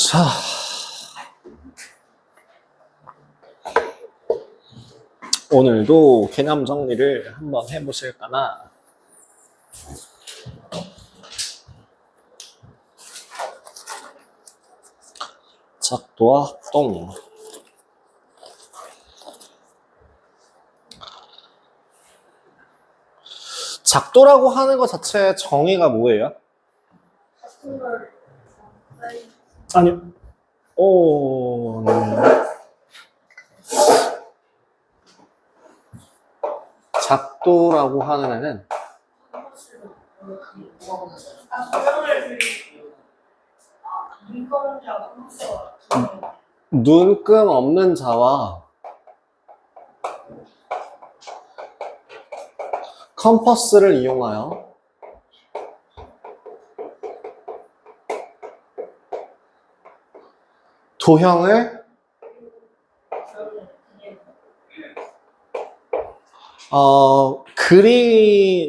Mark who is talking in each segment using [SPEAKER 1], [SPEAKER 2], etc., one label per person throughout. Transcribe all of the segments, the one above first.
[SPEAKER 1] 자, 오늘도 개념 정리를 한번 해보실까나. 작도와 합동. 작도라고 하는 것 자체의 정의가 뭐예요? 아니요. 작도라고 하는 애는 눈금 없는 자와 컴퍼스를 이용하여 도형을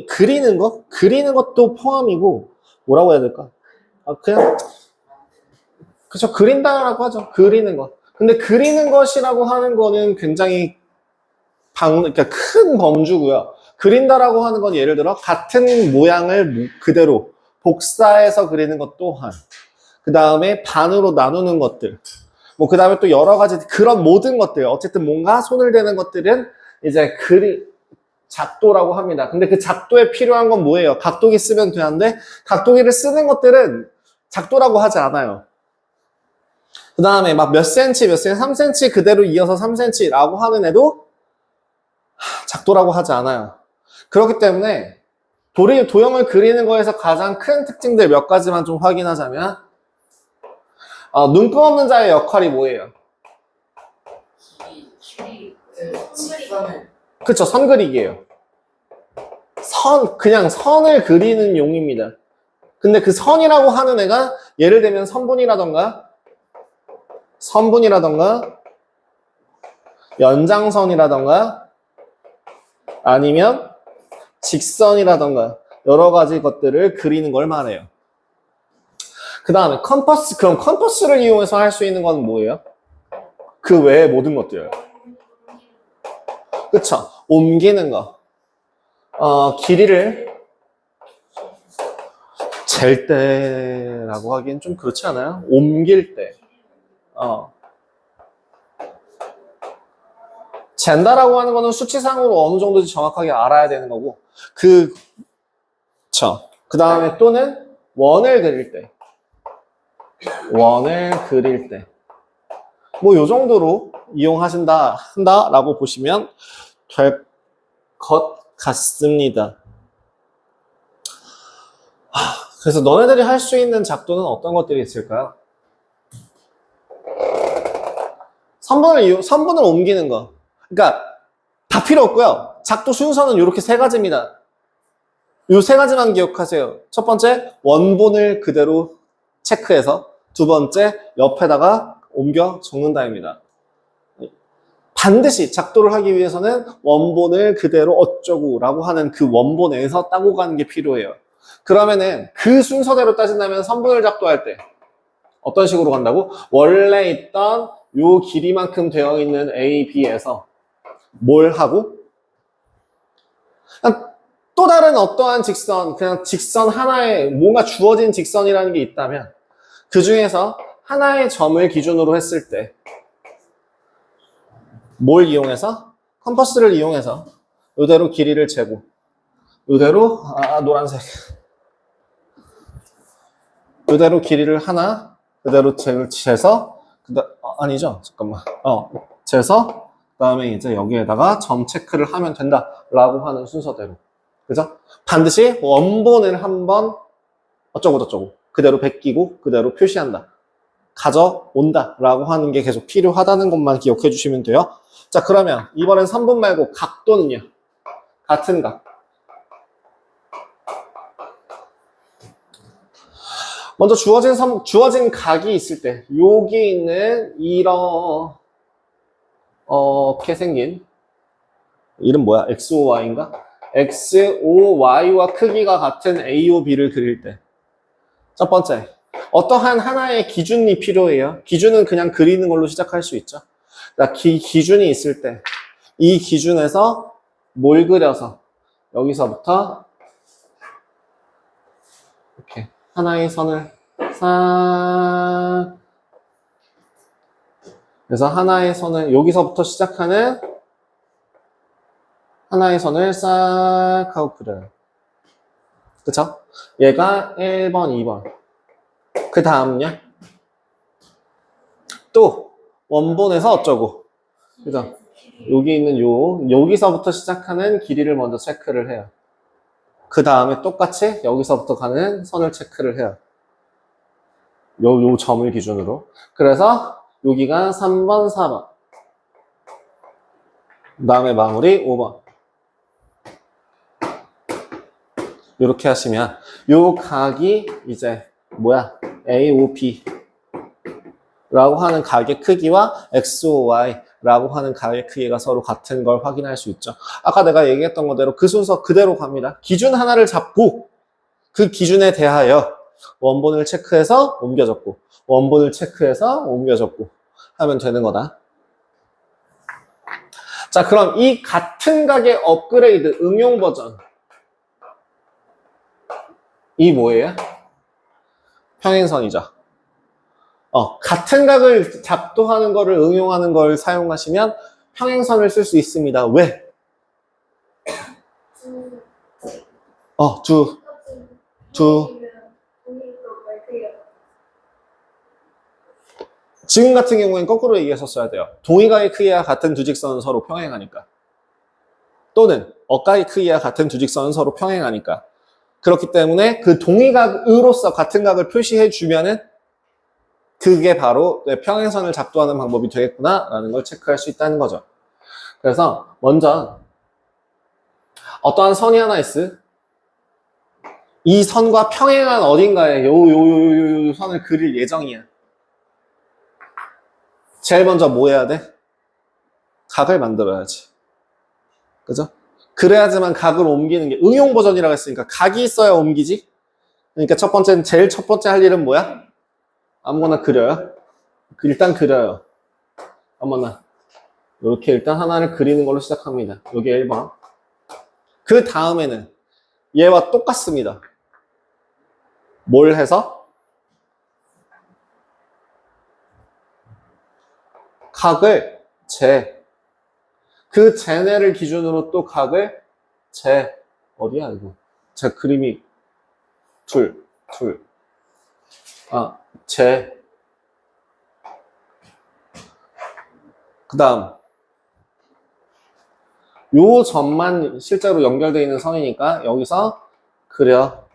[SPEAKER 1] 그리는 것? 그리는 것도 포함이고, 뭐라고 해야 될까? 그쵸, 그린다라고 하죠. 그리는 것. 근데 그리는 것이라고 하는 거는 굉장히 그러니까 큰 범주고요. 그린다라고 하는 건 예를 들어 같은 모양을 그대로 복사해서 그리는 것 또한, 그 다음에 반으로 나누는 것들, 그 다음에 또 여러 가지 그런 모든 것들, 어쨌든 뭔가 손을 대는 것들은 이제 작도라고 합니다. 근데 그 작도에 필요한 건 뭐예요? 각도기 쓰면 되는데 각도기를 쓰는 것들은 작도라고 하지 않아요. 그 다음에 막 몇 센치, 3cm 그대로 이어서 3cm라고 하는 애도 작도라고 하지 않아요. 그렇기 때문에 도형을 그리는 거에서 가장 큰 특징들 몇 가지만 좀 확인하자면, 눈금 없는 자의 역할이 뭐예요? 그쵸, 선 그리기예요. 그냥 선을 그리는 용입니다. 근데 그 선이라고 하는 애가 예를 들면 선분이라던가 연장선이라던가 아니면 직선이라던가 여러 가지 것들을 그리는 걸 말해요. 그 다음에 그럼 컴퍼스를 이용해서 할 수 있는 건 뭐예요? 그 외의 모든 것들이에요. 그쵸? 옮기는 거. 길이를 잴 때라고 하기엔 좀 그렇지 않아요? 옮길 때. 잰다라고 하는 거는 수치상으로 어느 정도인지 정확하게 알아야 되는 거고, 그 다음에 또는 원을 그릴 때. 요 정도로 한다라고 보시면 될 것 같습니다. 그래서 너네들이 할 수 있는 작도는 어떤 것들이 있을까요? 선분을 옮기는 거. 그러니까 다 필요 없고요. 작도 순서는 이렇게 세 가지입니다. 요 세 가지만 기억하세요. 첫 번째, 원본을 그대로 체크해서, 두 번째, 옆에다가 옮겨 적는다입니다. 반드시 작도를 하기 위해서는 원본을 그대로 어쩌고라고 하는 그 원본에서 따고 가는 게 필요해요. 그러면은 그 순서대로 따진다면 선분을 작도할 때 어떤 식으로 간다고? 원래 있던 요 길이만큼 되어 있는 A, B에서 뭘 하고? 또 다른 어떠한 직선, 그냥 직선 하나에 뭔가 주어진 직선이라는 게 있다면 그 중에서 하나의 점을 기준으로 했을 때 뭘 이용해서? 컴퍼스를 이용해서 이대로 길이를 재고, 이대로 노란색, 이대로 길이를 하나 그대로 재서 아니죠, 잠깐만, 재서 그다음에 이제 여기에다가 점 체크를 하면 된다라고 하는 순서대로, 그죠? 반드시 원본을 한번 어쩌고 그대로 베끼고 그대로 표시한다, 가져온다 라고 하는 게 계속 필요하다는 것만 기억해 주시면 돼요. 자, 그러면 이번엔 선분 말고 각도는요? 같은 각. 먼저 주어진 각이 있을 때 여기 있는 이렇게 생긴 이름 뭐야? XOY인가? XOY와 크기가 같은 AOB를 그릴 때 첫 번째, 어떠한 하나의 기준이 필요해요. 기준은 그냥 그리는 걸로 시작할 수 있죠. 그러니까 기준이 있을 때 이 기준에서 뭘 그려서 여기서부터 이렇게 하나의 선을 싹 그래서 하나의 선을 여기서부터 시작하는 하나의 선을 싹 하고 그려요. 그쵸? 얘가 1번, 2번. 그 다음요. 또 원본에서 어쩌고. 그죠? 여기 있는 여기서부터 시작하는 길이를 먼저 체크를 해요. 그 다음에 똑같이 여기서부터 가는 선을 체크를 해요. 요 점을 기준으로. 그래서 여기가 3번, 4번. 그 다음에 마무리 5번. 이렇게 하시면 요 각이 이제 뭐야? AOP 라고 하는 각의 크기와 XOY 라고 하는 각의 크기가 서로 같은 걸 확인할 수 있죠. 아까 내가 얘기했던 거대로 그 순서 그대로 갑니다. 기준 하나를 잡고 그 기준에 대하여 원본을 체크해서 옮겨 적고 원본을 체크해서 옮겨 적고 하면 되는 거다. 자, 그럼 이 같은 각의 업그레이드 응용 버전 이 뭐예요? 평행선이죠. 같은 각을 작도하는 거를 응용하는 걸 사용하시면 평행선을 쓸 수 있습니다. 왜? 지금 같은 경우엔 거꾸로 얘기했었어야 돼요. 동의각의 크기와 같은 두 직선은 서로 평행하니까. 또는 억각의 크기와 같은 두 직선은 서로 평행하니까. 그렇기 때문에 그 동의각으로서 같은 각을 표시해 주면은 그게 바로 평행선을 작도하는 방법이 되겠구나라는 걸 체크할 수 있다는 거죠. 그래서 먼저 어떠한 선이 하나 있어. 이 선과 평행한 어딘가에 요 선을 그릴 예정이야. 제일 먼저 뭐 해야 돼? 각을 만들어야지. 그죠? 그래야지만 각을 옮기는 게 응용 버전이라고 했으니까 각이 있어야 옮기지. 그러니까 제일 첫 번째 할 일은 뭐야? 아무거나 그려요. 일단 그려요. 아무거나. 이렇게 일단 하나를 그리는 걸로 시작합니다. 여기 1번. 그 다음에는 얘와 똑같습니다. 뭘 해서? 각을 그 쟤네를 기준으로 또 각을 어디야 이거? 제 그림이 둘. 그 다음 요 점만 실제로 연결되어 있는 선이니까 여기서 그려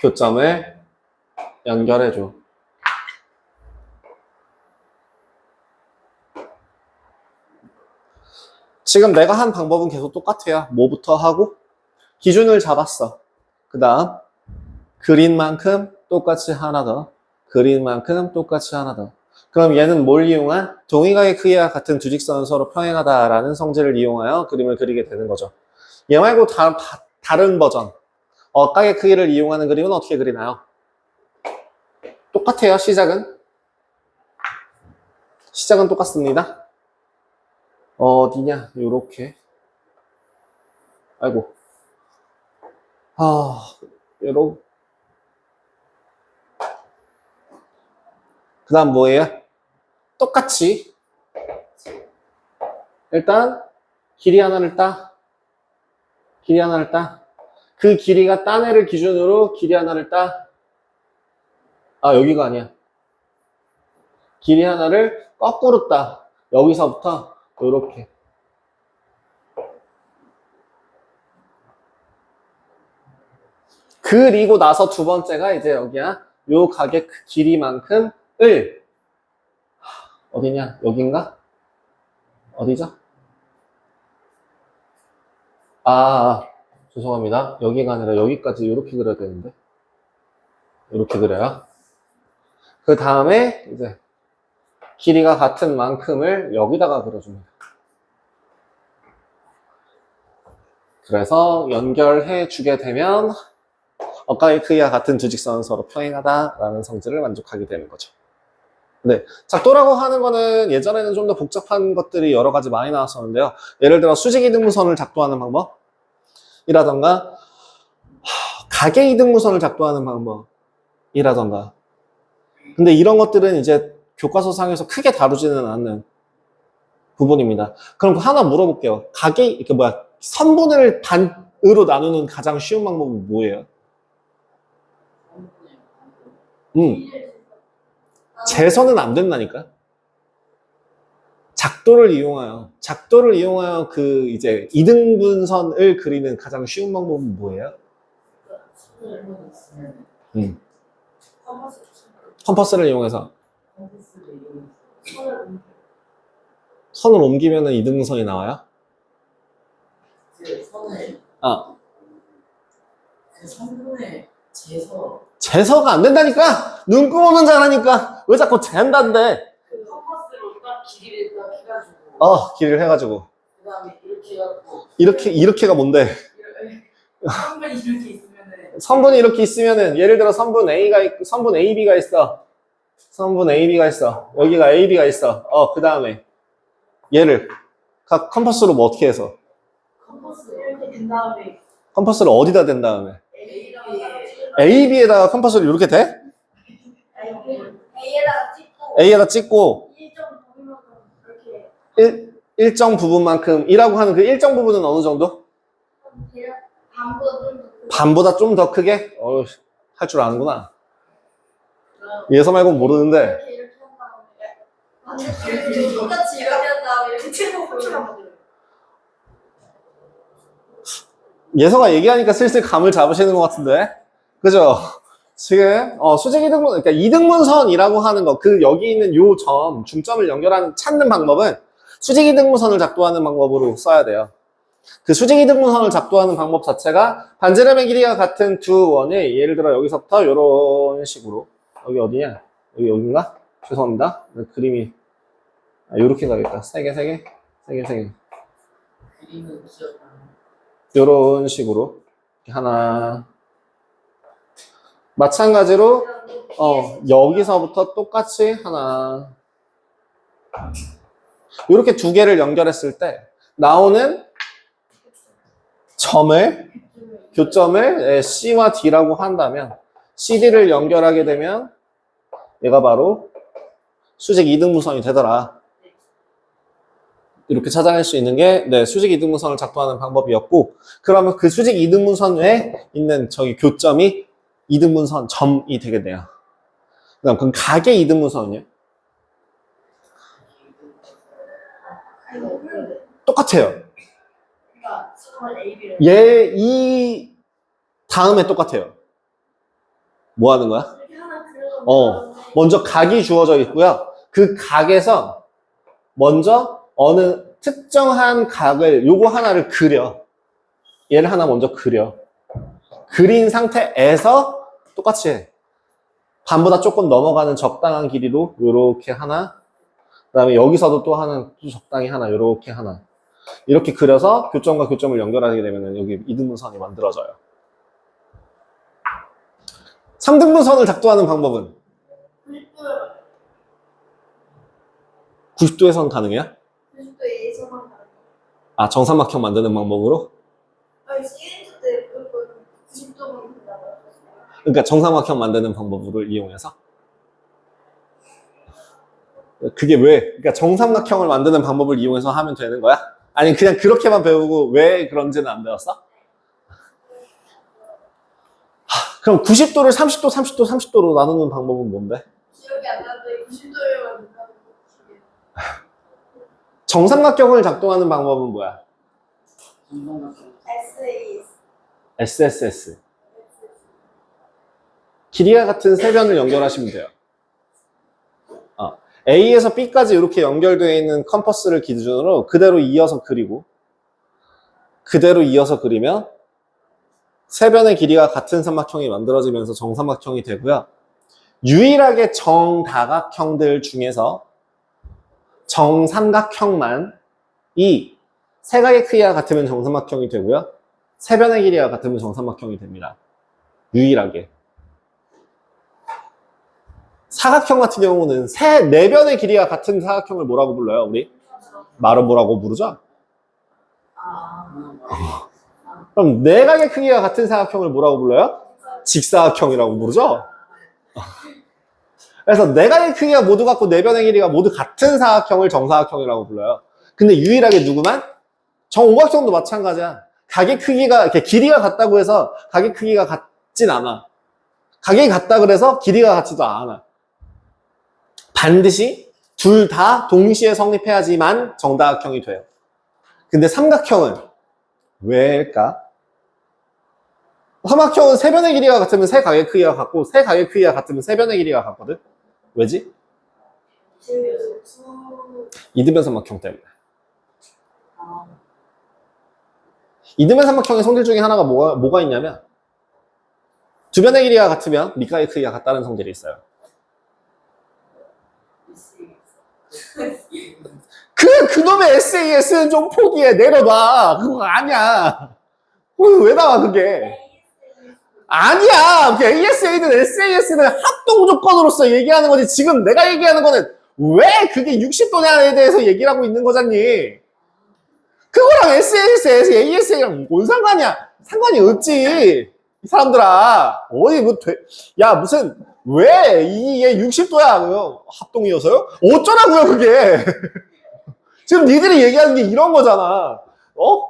[SPEAKER 1] 교점을 연결해줘. 지금 내가 한 방법은 계속 똑같아요. 뭐부터 하고? 기준을 잡았어. 그 다음 그린 만큼 똑같이 하나 더. 그린 만큼 똑같이 하나 더. 그럼 얘는 뭘 이용한? 동의각의 크기와 같은 두 직선은 서로 평행하다라는 성질을 이용하여 그림을 그리게 되는 거죠. 얘 말고 다른 버전. 각의 크기를 이용하는 그림은 어떻게 그리나요? 똑같아요. 시작은 똑같습니다. 어디냐? 요렇게. 아이고. 요렇게. 그 다음 뭐예요? 똑같이 일단 길이 하나를 따. 그 길이가 딴 애를 기준으로 길이 하나를 따. 여기가 아니야. 길이 하나를 거꾸로 따. 여기서부터 요렇게. 그리고 나서 두 번째가 이제 여기야. 요 각의 길이만큼 어디냐? 여긴가? 어디죠? 죄송합니다. 여기가 아니라 여기까지 이렇게 그려야 되는데. 이렇게 그려요. 그 다음에 이제 길이가 같은 만큼을 여기다가 그려줍니다. 그래서 연결해 주게 되면 억각의 크기와 같은 두 직선은 서로 평행하다라는 성질을 만족하게 되는 거죠. 네, 작도라고 하는 거는 예전에는 좀 더 복잡한 것들이 여러 가지 많이 나왔었는데요. 예를 들어 수직이등분선을 작도하는 방법이라던가 가계이등분선을 작도하는 방법이라던가. 근데 이런 것들은 이제 교과서상에서 크게 다루지는 않는 부분입니다. 그럼 하나 물어볼게요. 선분을 반으로 나누는 가장 쉬운 방법은 뭐예요? 재선은 안 된다니까? 작도를 이용하여 그 이제 이등분선을 그리는 가장 쉬운 방법은 뭐예요? 컴퍼스를 이용해서 선을 옮기면 이등분선이 나와요?
[SPEAKER 2] 선분의
[SPEAKER 1] 재서가 안 된다니까? 눈금없는 자라니까 왜 자꾸 잰다는데?
[SPEAKER 2] 컴퍼스로 딱 길이를 딱 해가지고
[SPEAKER 1] 길이를 해가지고
[SPEAKER 2] 그 다음에 이렇게 해갖고
[SPEAKER 1] 이렇게가 뭔데?
[SPEAKER 2] 선분이 이렇게 있으면은
[SPEAKER 1] 선분이 이렇게 있으면은 예를 들어 선분 AB가 있어. 선분 AB가 있어. 여기가 AB가 있어. 그 다음에 얘를 각 컴퍼스로 뭐 어떻게 해서?
[SPEAKER 2] 컴퍼스 이렇게 된 다음에
[SPEAKER 1] 컴퍼스를 어디다 댄 다음에?
[SPEAKER 2] A에다가
[SPEAKER 1] AB에다가 컴퍼스를 이렇게 대? A에다 찍고 일정 부분만큼이라고 하는 그 일정 부분은 어느 정도? 반보다 좀 더 크게? 할 줄 아는구나. 예서 말고는 모르는데.
[SPEAKER 3] 똑같이 이렇게 한 다음에 이렇게 치고 붙여가지고.
[SPEAKER 1] 예서가 얘기하니까 슬슬 감을 잡으시는 것 같은데. 그죠? 지금, 그러니까 이등분선이라고 하는 거, 여기 있는 요 중점을 찾는 방법은 수직이등분선을 작도하는 방법으로 써야 돼요. 그 수직이등분선을 작도하는 방법 자체가 반지름의 길이가 같은 두 원이 예를 들어 여기서부터 이런 식으로 여기 어디냐? 여긴가? 죄송합니다. 그림이 요렇게 가겠다. 세 개.
[SPEAKER 2] 그림을 지었다.
[SPEAKER 1] 요런 식으로 하나. 마찬가지로 여기서부터 똑같이 하나. 요렇게 두 개를 연결했을 때 나오는 교점을 C와 D라고 한다면 CD를 연결하게 되면 얘가 바로 수직 이등분선이 되더라. 이렇게 찾아낼 수 있는 게 수직 이등분선을 작도하는 방법이었고, 그러면 그 수직 이등분선에 있는 저기 교점이 이등분선 점이 되게 돼요. 그럼 가계 이등분선은요? 똑같아요. 이 다음에 똑같아요. 뭐 하는 거야? 먼저 각이 주어져 있고요. 그 각에서 먼저 어느 특정한 각을 요거 하나를 그려. 얘를 하나 먼저 그려. 그린 상태에서 똑같이 해. 반보다 조금 넘어가는 적당한 길이로 요렇게 하나, 그 다음에 여기서도 또 적당히 하나, 요렇게 하나. 이렇게 그려서 교점과 교점을 연결하게 되면 여기 이등분선이 만들어져요. 3등분선을 작도하는 방법은? 90도에선 가능해요?
[SPEAKER 3] 90도에서만 가능.
[SPEAKER 1] 정삼각형 만드는 방법으로?
[SPEAKER 3] 시리즈 때 90도만 된다고요?
[SPEAKER 1] 그러니까 정삼각형 만드는 방법을 이용해서? 그게 왜? 그러니까 정삼각형을 만드는 방법을 이용해서 하면 되는 거야? 아니 그냥 그렇게만 배우고 왜 그런지는 안 배웠어? 그럼 90도를 30도로 나누는 방법은 뭔데?
[SPEAKER 3] 기억이 안 나는데 90도에만 된다고.
[SPEAKER 1] 정삼각형을 작동하는 방법은 뭐야? SSS. 길이가 같은 세 변을 연결하시면 돼요. A에서 B까지 이렇게 연결되어 있는 컴퍼스를 기준으로 그대로 이어서 그리면 세 변의 길이가 같은 삼각형이 만들어지면서 정삼각형이 되고요. 유일하게 정다각형들 중에서 정삼각형만 이 세 각의 크기가 같으면 정삼각형이 되고요. 세 변의 길이가 같으면 정삼각형이 됩니다. 유일하게. 사각형 같은 경우는 네 변의 길이가 같은 사각형을 뭐라고 불러요, 우리? 말은 뭐라고 부르죠? 그럼 내각의 크기가 같은 사각형을 뭐라고 불러요? 직사각형이라고 부르죠? 그래서 내각의 크기가 모두 같고 네 변의 길이가 모두 같은 사각형을 정사각형이라고 불러요. 근데 유일하게 누구만? 정오각형도 마찬가지야. 각의 크기가, 이렇게 길이가 같다고 해서 각의 크기가 같진 않아. 각이 같다 그래서 길이가 같지도 않아. 반드시 둘 다 동시에 성립해야지만 정다각형이 돼요. 근데 삼각형은 왜일까? 삼각형은 세 변의 길이가 같으면 세 각의 크기가 같고 세 각의 크기가 같으면 세 변의 길이가 같거든? 왜지? 이등변 삼각형 때문에. 이등변 삼각형의 성질 중에 하나가 뭐가 있냐면 두 변의 길이가 같으면 밑각의 크기가 같다는 성질이 있어요. 그놈의 SAS는 좀 포기해. 내려놔. 그거 아니야. 왜 나와 그게. 아니야. ASA든 SAS는 합동 조건으로서 얘기하는 거지. 지금 내가 얘기하는 거는 왜 그게 60도냐에 대해서 얘기를 하고 있는 거잖니. 그거랑 SAS, ASA랑 뭔 상관이야. 상관이 없지. 이 사람들아. 어디 야 무슨 왜 이게 60도야. 합동이어서요? 어쩌라고요 그게. 지금 니들이 얘기하는 게 이런 거잖아.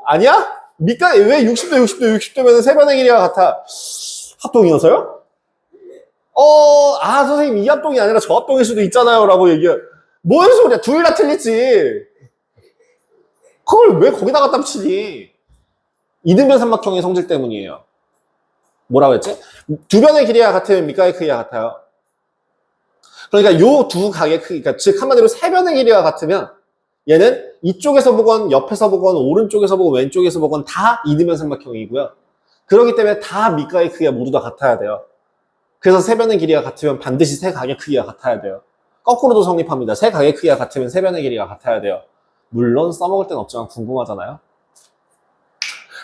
[SPEAKER 1] 아니야? 밑가 왜 60도면 세 변의 길이가 같아? 합동이어서요? 선생님 이 합동이 아니라 저 합동일 수도 있잖아요 라고 얘기해. 뭔 소리야. 둘 다 틀리지. 그걸 왜 거기다 갖다 붙이니? 이등변 삼각형의 성질 때문이에요. 뭐라고 했지? 두 변의 길이가 같으면 밑각의 크기가 같아요. 그러니까 요 두 각의 크기, 그러니까 즉 한마디로 세 변의 길이가 같으면 얘는 이쪽에서 보건 옆에서 보건 오른쪽에서 보건 왼쪽에서 보건 다 이등변 삼각형이고요. 그렇기 때문에 다 밑각의 크기가 모두 다 같아야 돼요. 그래서 세 변의 길이가 같으면 반드시 세 각의 크기가 같아야 돼요. 거꾸로도 성립합니다. 세 각의 크기가 같으면 세 변의 길이가 같아야 돼요. 물론 써먹을 땐 없지만 궁금하잖아요.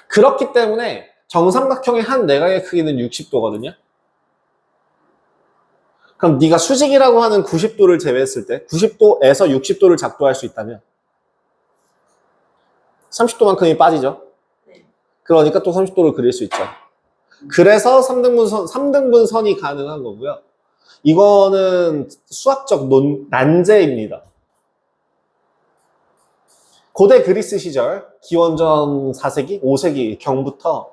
[SPEAKER 1] 그렇기 때문에 정삼각형의 한 내각의 크기는 60도거든요. 그럼 네가 수직이라고 하는 90도를 제외했을 때 90도에서 60도를 작도할 수 있다면 30도만큼이 빠지죠. 그러니까 또 30도를 그릴 수 있죠. 그래서 3등분 선이 가능한 거고요. 이거는 수학적 난제입니다. 고대 그리스 시절 기원전 4세기, 5세기 경부터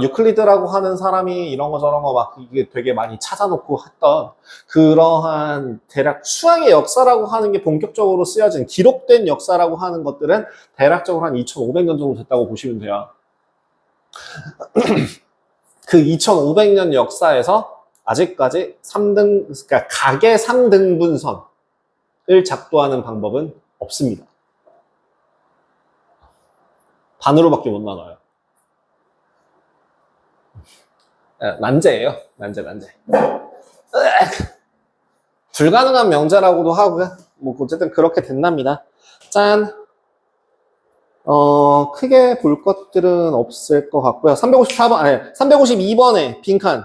[SPEAKER 1] 유클리드라고 하는 사람이 이런 거 저런 거 막 이게 되게 많이 찾아놓고 했던 그러한 대략 수학의 역사라고 하는 게 본격적으로 쓰여진 기록된 역사라고 하는 것들은 대략적으로 한 2500년 정도 됐다고 보시면 돼요. 그 2500년 역사에서 아직까지 그러니까 각의 3등분선을 작도하는 방법은 없습니다. 반으로밖에 못 나눠요. 난제예요. 난제. 불가능한 명제라고도 하고요. 뭐 어쨌든 그렇게 된답니다. 짠. 크게 볼 것들은 없을 것 같고요. 352번에 빈칸.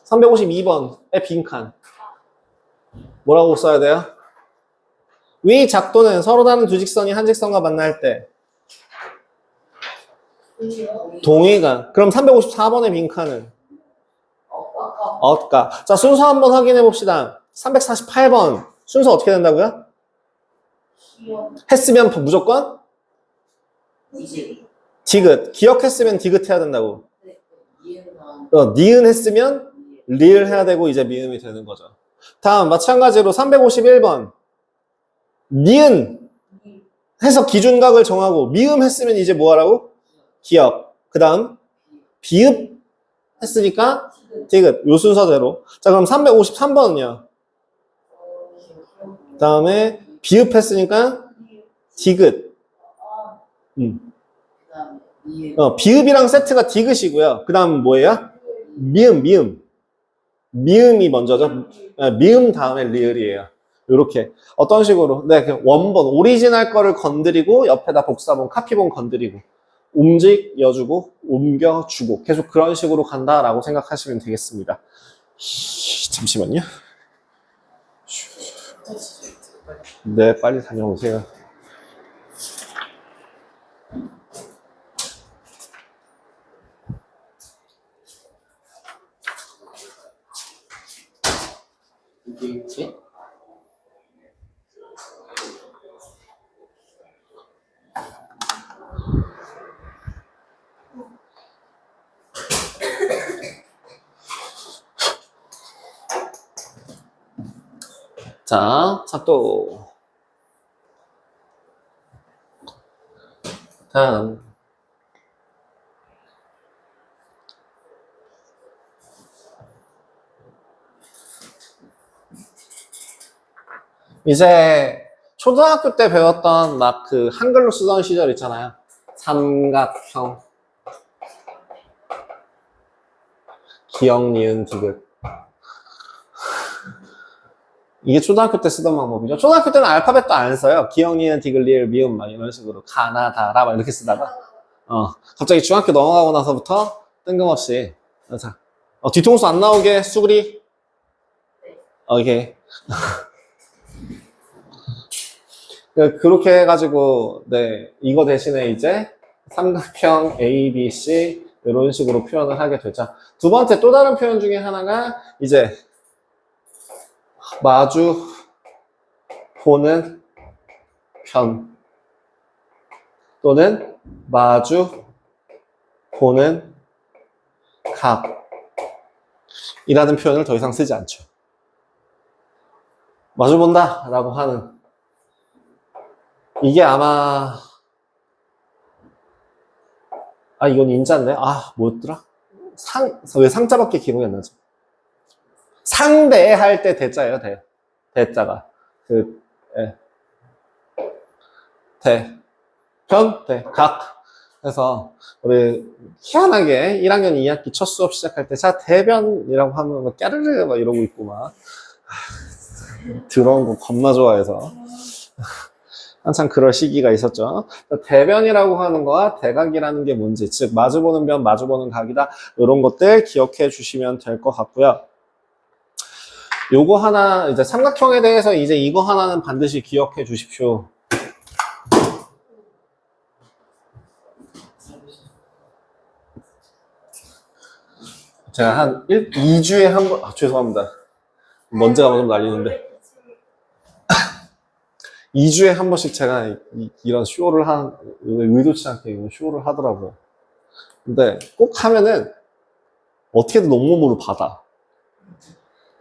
[SPEAKER 1] 352번에 빈칸. 뭐라고 써야 돼요? 위 작도는 서로 다른 두 직선이 한 직선과 만날 때 동의가. 그럼 354번의 빈칸은 어까. 자, 순서 한번 확인해 봅시다. 348번 순서 어떻게 된다고요? 했으면 무조건 디귿. 기억했으면 디귿 해야 된다고. 니은 했으면 리을 해야 되고 이제 미음이 되는 거죠. 다음 마찬가지로 351번 니은 해서 기준각을 정하고 미음 했으면 이제 뭐 하라고? 기억. 그 다음 비읍 했으니까 디귿. 요 순서대로. 자, 그럼 353번은요. 그 다음에 비읍 했으니까 디귿. 비읍이랑 세트가 디귿이고요. 그 다음 뭐예요? 미음. 미음이 먼저죠. 미음 다음에 리을이에요. 요렇게. 어떤 식으로? 네, 원본, 오리지널 거를 건드리고, 옆에다 복사본, 카피본 건드리고. 움직여주고 옮겨주고 계속 그런 식으로 간다라고 생각하시면 되겠습니다. 잠시만요. 네, 빨리 다녀오세요.
[SPEAKER 2] 이게
[SPEAKER 1] 자, 또 다음 이제 초등학교 때 배웠던 막 그 한글로 쓰던 시절 있잖아요. 삼각형, 기역, 니은, 디귿. 이게 초등학교 때 쓰던 방법이죠. 초등학교 때는 알파벳도 안 써요. 기역, 니은, 디귿, 리을, 미음 막 이런 식으로 가나다라 막 이렇게 쓰다가 갑자기 중학교 넘어가고 나서부터 뜬금없이 자, 뒤통수 안 나오게 수그리 오케이. 그렇게 해가지고 네 이거 대신에 이제 삼각형 A, B, C 이런 식으로 표현을 하게 되죠. 두 번째 또 다른 표현 중에 하나가 이제 마주 보는 편 또는 마주 보는 각이라는 표현을 더 이상 쓰지 않죠. 마주 본다 라고 하는 이게 아마 이건 인자인데 뭐였더라? 왜 상자밖에 기억이 안 나죠? 상대할 때 대자예요. 대자가 각. 그래서 우리 희한하게 1학년 2학기 첫 수업 시작할 때 자 대변이라고 하면 막 까르르 막 이러고 있고 막 들어온 거 겁나 좋아해서 한참 그럴 시기가 있었죠. 대변이라고 하는 거와 대각이라는 게 뭔지, 즉 마주보는 변, 마주보는 각이다. 이런 것들 기억해 주시면 될 것 같고요. 요거 하나, 이제 삼각형에 대해서 이제 이거 하나는 반드시 기억해 주십시오. 제가 한 2주에 한 번, 죄송합니다. 먼지가 좀 날리는데. 2주에 한 번씩 제가 이런 쇼를 의도치 않게 이런 쇼를 하더라고요. 근데 꼭 하면은 어떻게든 온몸으로 받아.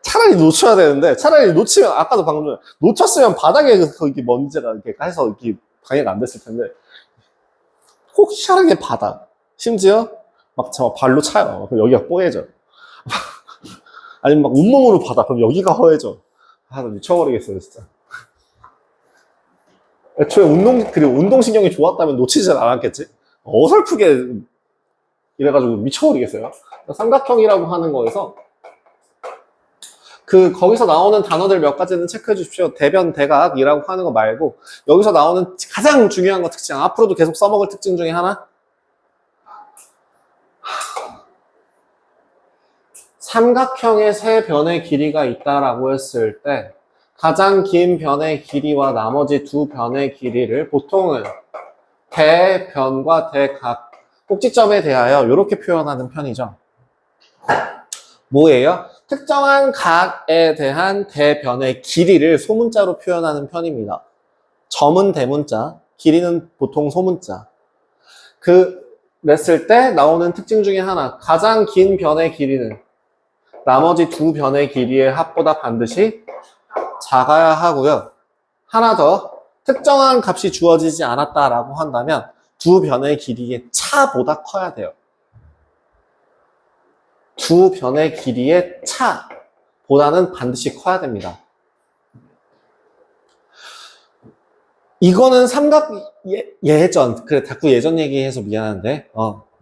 [SPEAKER 1] 차라리 놓쳐야 되는데, 차라리 놓치면, 아까도 방금 전에, 놓쳤으면 바닥에 이렇게 먼지가 이렇게 해서 이렇게 방해가 안 됐을 텐데, 꼭 희한하게 받아. 심지어 막 저 발로 차요. 그럼 여기가 뽀해져. 아니면 막 온몸으로 받아. 그럼 여기가 허해져. 나 미쳐버리겠어요, 진짜. 애초에 그리고 운동신경이 좋았다면 놓치질 않았겠지? 어설프게 이래가지고 미쳐버리겠어요. 삼각형이라고 하는 거에서 거기서 나오는 단어들 몇 가지는 체크해 주십시오. 대변, 대각이라고 하는 거 말고 여기서 나오는 가장 중요한 거 특징, 앞으로도 계속 써먹을 특징 중에 하나, 삼각형의 세 변의 길이가 있다라고 했을 때 가장 긴 변의 길이와 나머지 두 변의 길이를 보통은 대변과 대각, 꼭지점에 대하여 이렇게 표현하는 편이죠. 뭐예요? 특정한 각에 대한 대변의 길이를 소문자로 표현하는 편입니다. 점은 대문자, 길이는 보통 소문자. 그랬을 때 나오는 특징 중에 하나, 가장 긴 변의 길이는 나머지 두 변의 길이의 합보다 반드시 작아야 하고요. 하나 더, 특정한 값이 주어지지 않았다라고 한다면 두 변의 길이의 차보다 커야 돼요. 두 변의 길이의 차보다는 반드시 커야 됩니다. 이거는 예전, 자꾸 예전 얘기해서 미안한데,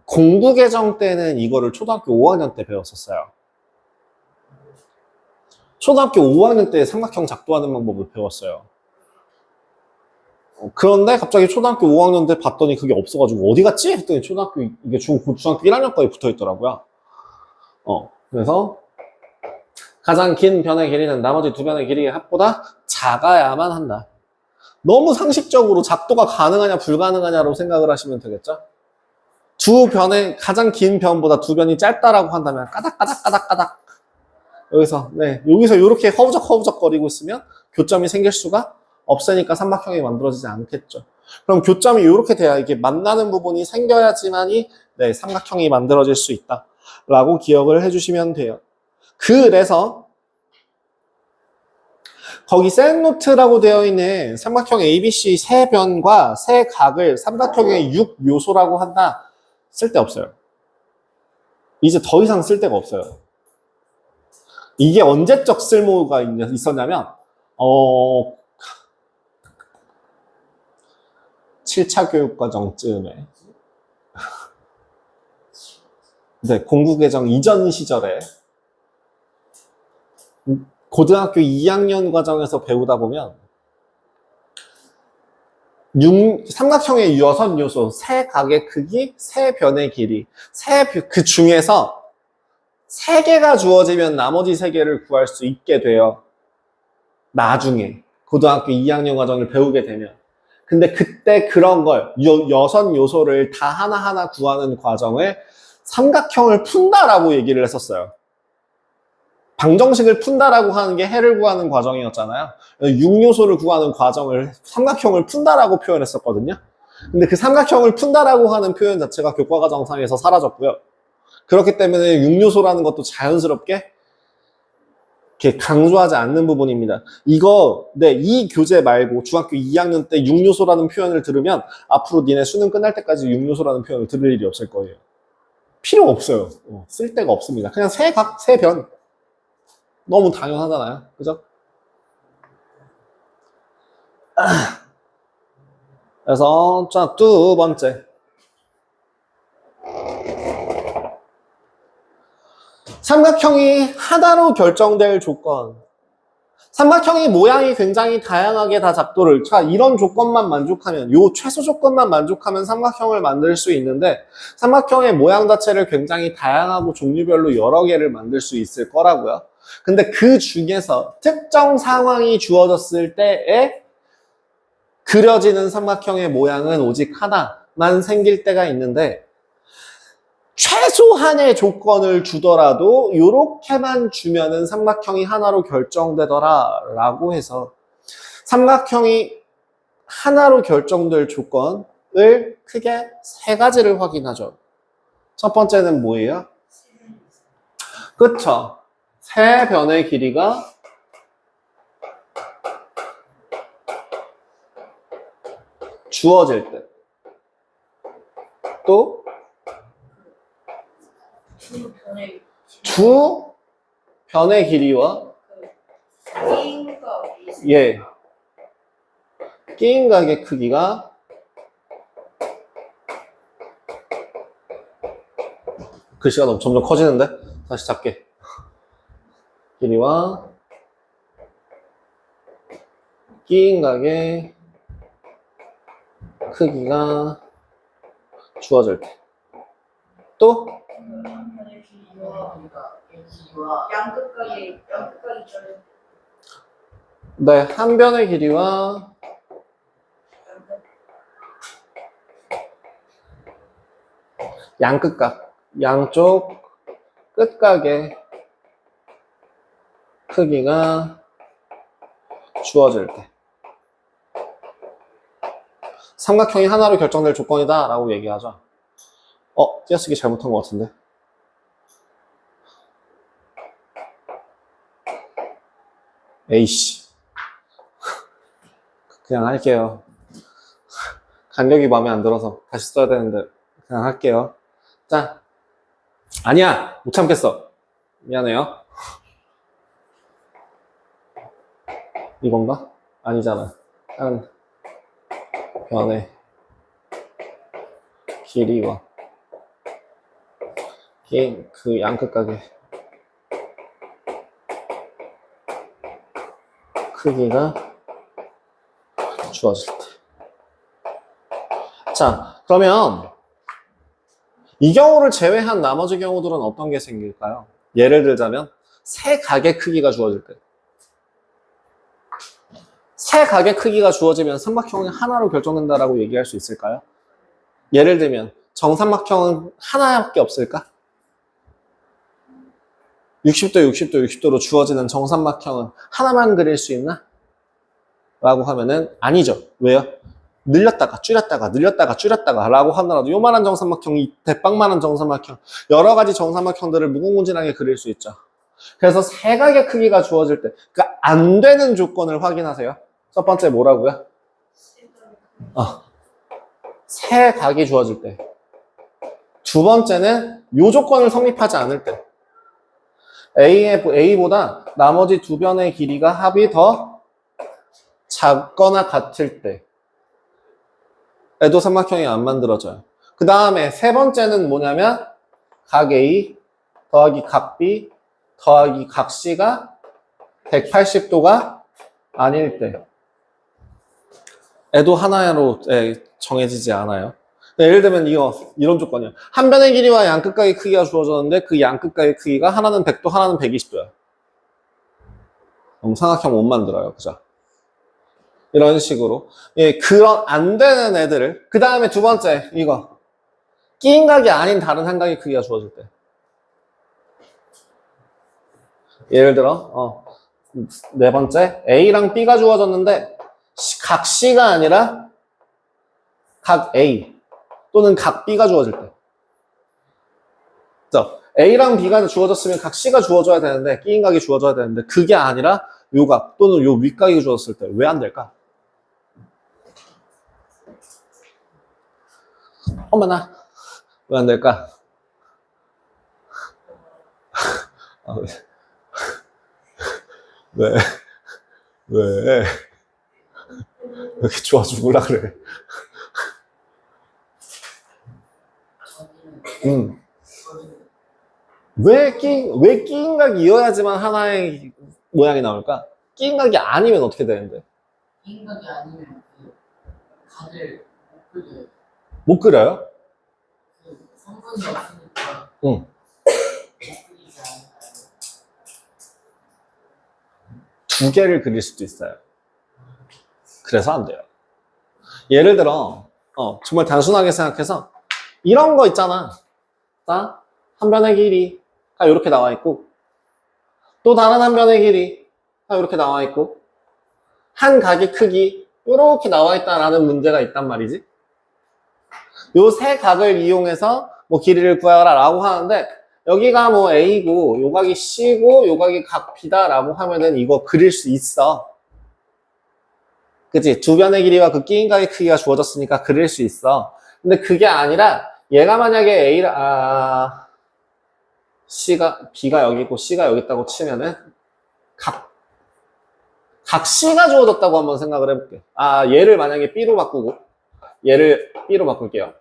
[SPEAKER 1] 공부개정 때는 이거를 초등학교 5학년 때 배웠었어요. 초등학교 5학년 때 삼각형 작도하는 방법을 배웠어요. 그런데 갑자기 초등학교 5학년 때 봤더니 그게 없어가지고 어디 갔지? 했더니 초등학교 이게 중학교 1학년까지 붙어 있더라고요. 그래서 가장 긴 변의 길이는 나머지 두 변의 길이의 합보다 작아야만 한다. 너무 상식적으로 작도가 가능하냐 불가능하냐로 생각을 하시면 되겠죠? 두 변의 가장 긴 변보다 두 변이 짧다라고 한다면 까닥까닥까닥까닥 여기서 이렇게 허우적허우적거리고 있으면 교점이 생길 수가 없으니까 삼각형이 만들어지지 않겠죠. 그럼 교점이 이렇게 돼야 이게 만나는 부분이 생겨야지만이 삼각형이 만들어질 수 있다라고 기억을 해주시면 돼요. 그래서 거기 셋노트라고 되어 있는 삼각형 ABC 세 변과 세 각을 삼각형의 6요소라고 한다. 쓸데없어요. 이제 더 이상 쓸데가 없어요. 이게 언제적 쓸모가 있었냐면 7차 교육과정쯤에 공부개정 이전 시절에 고등학교 2학년 과정에서 배우다 보면 삼각형의 6요소, 세 각의 크기, 세 변의 길이, 그 중에서 3개가 주어지면 나머지 3개를 구할 수 있게 돼요. 나중에 고등학교 2학년 과정을 배우게 되면. 근데 그때 그런 걸 6요소를 다 하나하나 구하는 과정을 삼각형을 푼다라고 얘기를 했었어요. 방정식을 푼다라고 하는 게 해를 구하는 과정이었잖아요. 6요소를 구하는 과정을 삼각형을 푼다라고 표현했었거든요. 근데 그 삼각형을 푼다라고 하는 표현 자체가 교과과정상에서 사라졌고요. 그렇기 때문에 6요소라는 것도 자연스럽게 이렇게 강조하지 않는 부분입니다. 이 교재 말고 중학교 2학년 때 6요소라는 표현을 들으면 앞으로 니네 수능 끝날 때까지 6요소라는 표현을 들을 일이 없을 거예요. 필요 없어요. 쓸 데가 없습니다. 그냥 세 각, 세 변. 너무 당연하잖아요. 그죠? 그래서 자, 두 번째. 삼각형이 하나로 결정될 조건. 삼각형이 모양이 굉장히 다양하게 다 작도를, 이런 조건만 만족하면, 요 최소 조건만 만족하면 삼각형을 만들 수 있는데, 삼각형의 모양 자체를 굉장히 다양하고 종류별로 여러 개를 만들 수 있을 거라고요. 근데 그 중에서 특정 상황이 주어졌을 때에 그려지는 삼각형의 모양은 오직 하나만 생길 때가 있는데, 최소한의 조건을 주더라도 이렇게만 주면은 삼각형이 하나로 결정되더라 라고 해서 삼각형이 하나로 결정될 조건을 크게 3가지를 확인하죠. 첫 번째는 뭐예요? 그쵸? 세 변의 길이가 주어질 때. 또 두 변의 길이와 끼인 각의 크기가 글씨가 너무 점점 커지는데 다시 작게 길이와 끼인 각의 크기가 주어질 때. 또
[SPEAKER 3] 양끝각이 절
[SPEAKER 1] 네, 한 변의 길이와 양끝각, 양쪽 끝각의 크기가 주어질 때 삼각형이 하나로 결정될 조건이다 라고 얘기하죠. 띄어쓰기 잘못한 것 같은데. 에이씨. 그냥 할게요. 간격이 마음에 안 들어서 다시 써야 되는데 그냥 할게요. 자, 아니야, 못 참겠어. 미안해요. 이건가? 아니잖아. 한 변의 길이와 그 양끝각의 크기가 주어질 때. 자, 그러면 이 경우를 제외한 나머지 경우들은 어떤 게 생길까요? 예를 들자면 세 각의 크기가 주어질 때. 세 각의 크기가 주어지면 삼각형이 하나로 결정된다라고 얘기할 수 있을까요? 예를 들면 정삼각형은 하나밖에 없을까? 60도, 60도, 60도로 주어지는 정삼각형은 하나만 그릴 수 있나? 라고 하면은 아니죠. 왜요? 늘렸다가 줄였다가 늘렸다가 줄였다가 라고 하더라도 요만한 정삼각형이 대빵만한 정삼각형 여러 가지 정삼각형들을 무궁무진하게 그릴 수 있죠. 그래서 세 각의 크기가 주어질 때 그러니까 안 되는 조건을 확인하세요. 첫 번째 뭐라고요? 세 각이 주어질 때. 두 번째는 요 조건을 성립하지 않을 때. A보다 나머지 두 변의 길이가 합이 더 작거나 같을 때. 에도 삼각형이 안 만들어져요. 그 다음에 세 번째는 뭐냐면 각 A 더하기 각 B 더하기 각 C가 180도가 아닐 때. 에도 하나로 정해지지 않아요. 예를 들면 이런 조건이에요. 한 변의 길이와 양끝각의 크기가 주어졌는데 그 양끝각의 크기가 하나는 100도, 하나는 120도야. 그럼 삼각형 못 만들어요. 그죠? 이런 식으로. 예, 그런 안 되는 애들을. 그 다음에 두 번째, 이거. 끼인 각이 아닌 다른 한 각의 크기가 주어질 때. 예를 들어, 네 번째, A랑 B가 주어졌는데, 각 C가 아니라 각 A 또는 각 B가 주어질 때. 그죠? A랑 B가 주어졌으면 각 C가 주어져야 되는데, 끼인 각이 주어져야 되는데, 그게 아니라 요 각 또는 요 윗각이 주어졌을 때 왜 안 될까? 어머나, 왜 안 될까? 왜? 왜 이렇게 좋아 죽으라 그래? 왜 끼인각이어야지만 하나의 모양이 나올까? 끼인각이 아니면 어떻게 되는데?
[SPEAKER 2] 인각이 아니면 그 각을 못 그려요.
[SPEAKER 1] 못 그려요?
[SPEAKER 2] 그 성분이 없으니까
[SPEAKER 1] 응.
[SPEAKER 2] 못 그리지 않을까요?
[SPEAKER 1] 두 개를 그릴 수도 있어요. 그래서 안 돼요. 예를 들어, 정말 단순하게 생각해서 이런 거 있잖아. 자, 한 변의 길이가 이렇게 나와 있고, 또 다른 한 변의 길이가 이렇게 나와 있고, 한 각의 크기 이렇게 나와 있다라는 문제가 있단 말이지. 요 세 각을 이용해서 뭐 길이를 구하라 라고 하는데, 여기가 뭐 A고, 요 각이 C고, 요 각이 각 B다 라고 하면은 이거 그릴 수 있어. 그치? 두 변의 길이와 그 끼인 각의 크기가 주어졌으니까 그릴 수 있어. 근데 그게 아니라 얘가 만약에 B가 여기 있고 C가 여기 있다고 치면은 각 C가 주어졌다고 한번 생각을 해볼게. 얘를 만약에 B로 바꾸고 얘를 B로 바꿀게요.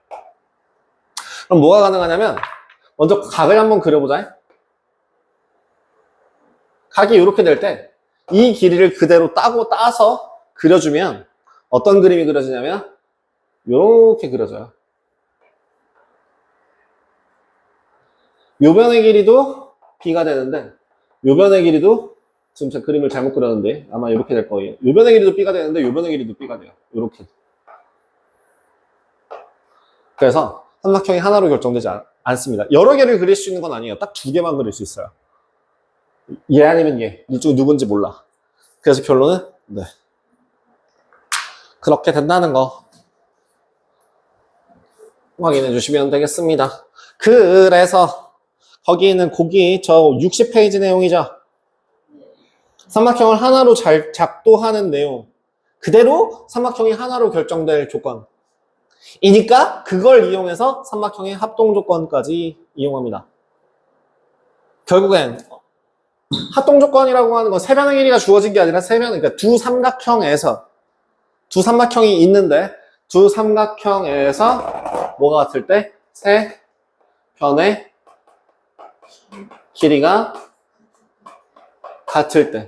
[SPEAKER 1] 그럼 뭐가 가능하냐면 먼저 각을 한번 그려보자. 각이 이렇게 될 때 이 길이를 그대로 따서 그려주면 어떤 그림이 그려지냐면 이렇게 그려져요. 요 변의 길이도 B가 되는데 요 변의 길이도 지금 제 그림을 잘못 그렸는데 아마 이렇게 될 거예요. 요 변의 길이도 B가 되는데 요 변의 길이도 B가 돼요. 이렇게. 그래서 삼각형이 하나로 결정되지 않습니다. 여러 개를 그릴 수 있는 건 아니에요. 딱 두 개만 그릴 수 있어요. 얘 아니면 얘. 이쪽 누군지 몰라. 그래서 결론은 네. 그렇게 된다는 거 확인해 주시면 되겠습니다. 그래서 거기 있는 저 60페이지 내용이죠. 삼각형을 하나로 잘 작도하는 내용. 그대로 삼각형이 하나로 결정될 조건. 이니까 그걸 이용해서 삼각형의 합동 조건까지 이용합니다. 결국엔 합동 조건이라고 하는 건 세 변의 길이가 주어진 게 아니라 그러니까 두 삼각형이 있는데 두 삼각형에서 뭐가 같을 때? 세 변의 길이가 같을 때.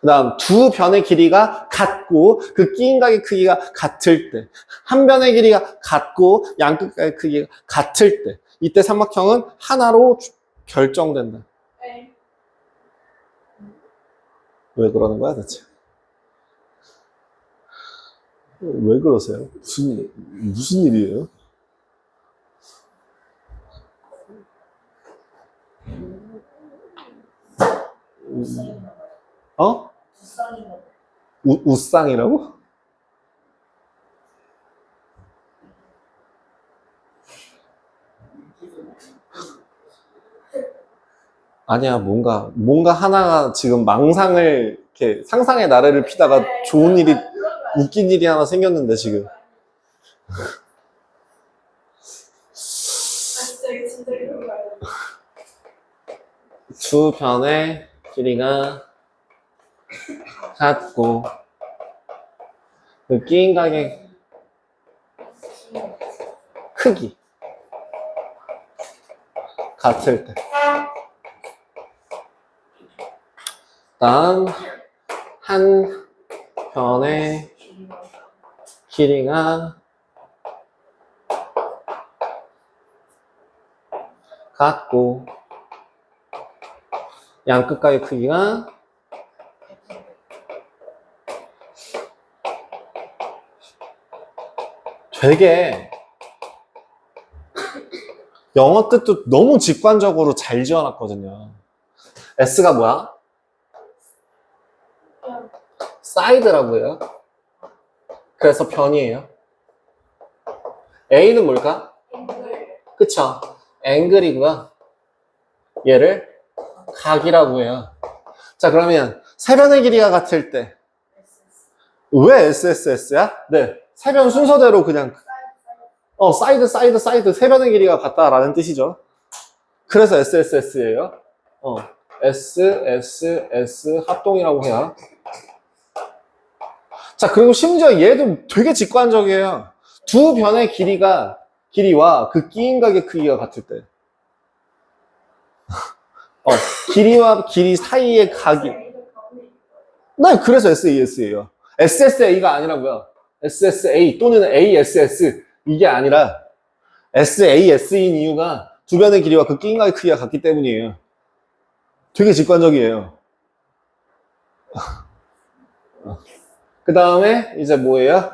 [SPEAKER 1] 그 다음 두 변의 길이가 같고 그 끼인각의 크기가 같을 때, 한 변의 길이가 같고 양끝각의 크기가 같을 때, 이때 삼각형은 하나로 결정된다.
[SPEAKER 3] 네.
[SPEAKER 1] 왜 그러는 거야 대체? 왜 그러세요? 무슨 일이에요? 어?
[SPEAKER 2] 불쌍인가 봐.
[SPEAKER 1] 우쌍이라고? 아니야, 뭔가 하나가 지금 망상을, 이렇게 상상의 나래를 피다가 좋은 일이, 웃긴 일이 하나 생겼는데, 지금.
[SPEAKER 3] 진짜 이런 거 알아요.
[SPEAKER 1] 두 변의 길이가 같고, 그 끼인각의 크기. 같을 때. 다음, 한 변의 길이가 같고, 양끝각의 크기가 되게 영어 뜻도 너무 직관적으로 잘 지어놨거든요. S가 뭐야? 사이드라고 해요. 그래서 변이에요. A는 뭘까? 그쵸? 앵글이고요. 얘를 각이라고 해요. 자, 그러면 세 변의 길이가 같을 때 왜 SSS야? 네, 세 변 순서대로 그냥 사이드 세 변의 길이가 같다라는 뜻이죠. 그래서 SSS예요. SSS 합동이라고 해요. 자, 그리고 심지어 얘도 되게 직관적이에요. 두 변의 길이와 그 끼인각의 크기가 같을 때. 길이와 길이 사이의 각이. 네, 그래서 SAS예요. SSA가 아니라고요. SSA 또는 ASS. 이게 아니라 SAS인 이유가 두 변의 길이와 그 끼인각의 크기가 같기 때문이에요. 되게 직관적이에요. 그 다음에 이제 뭐예요?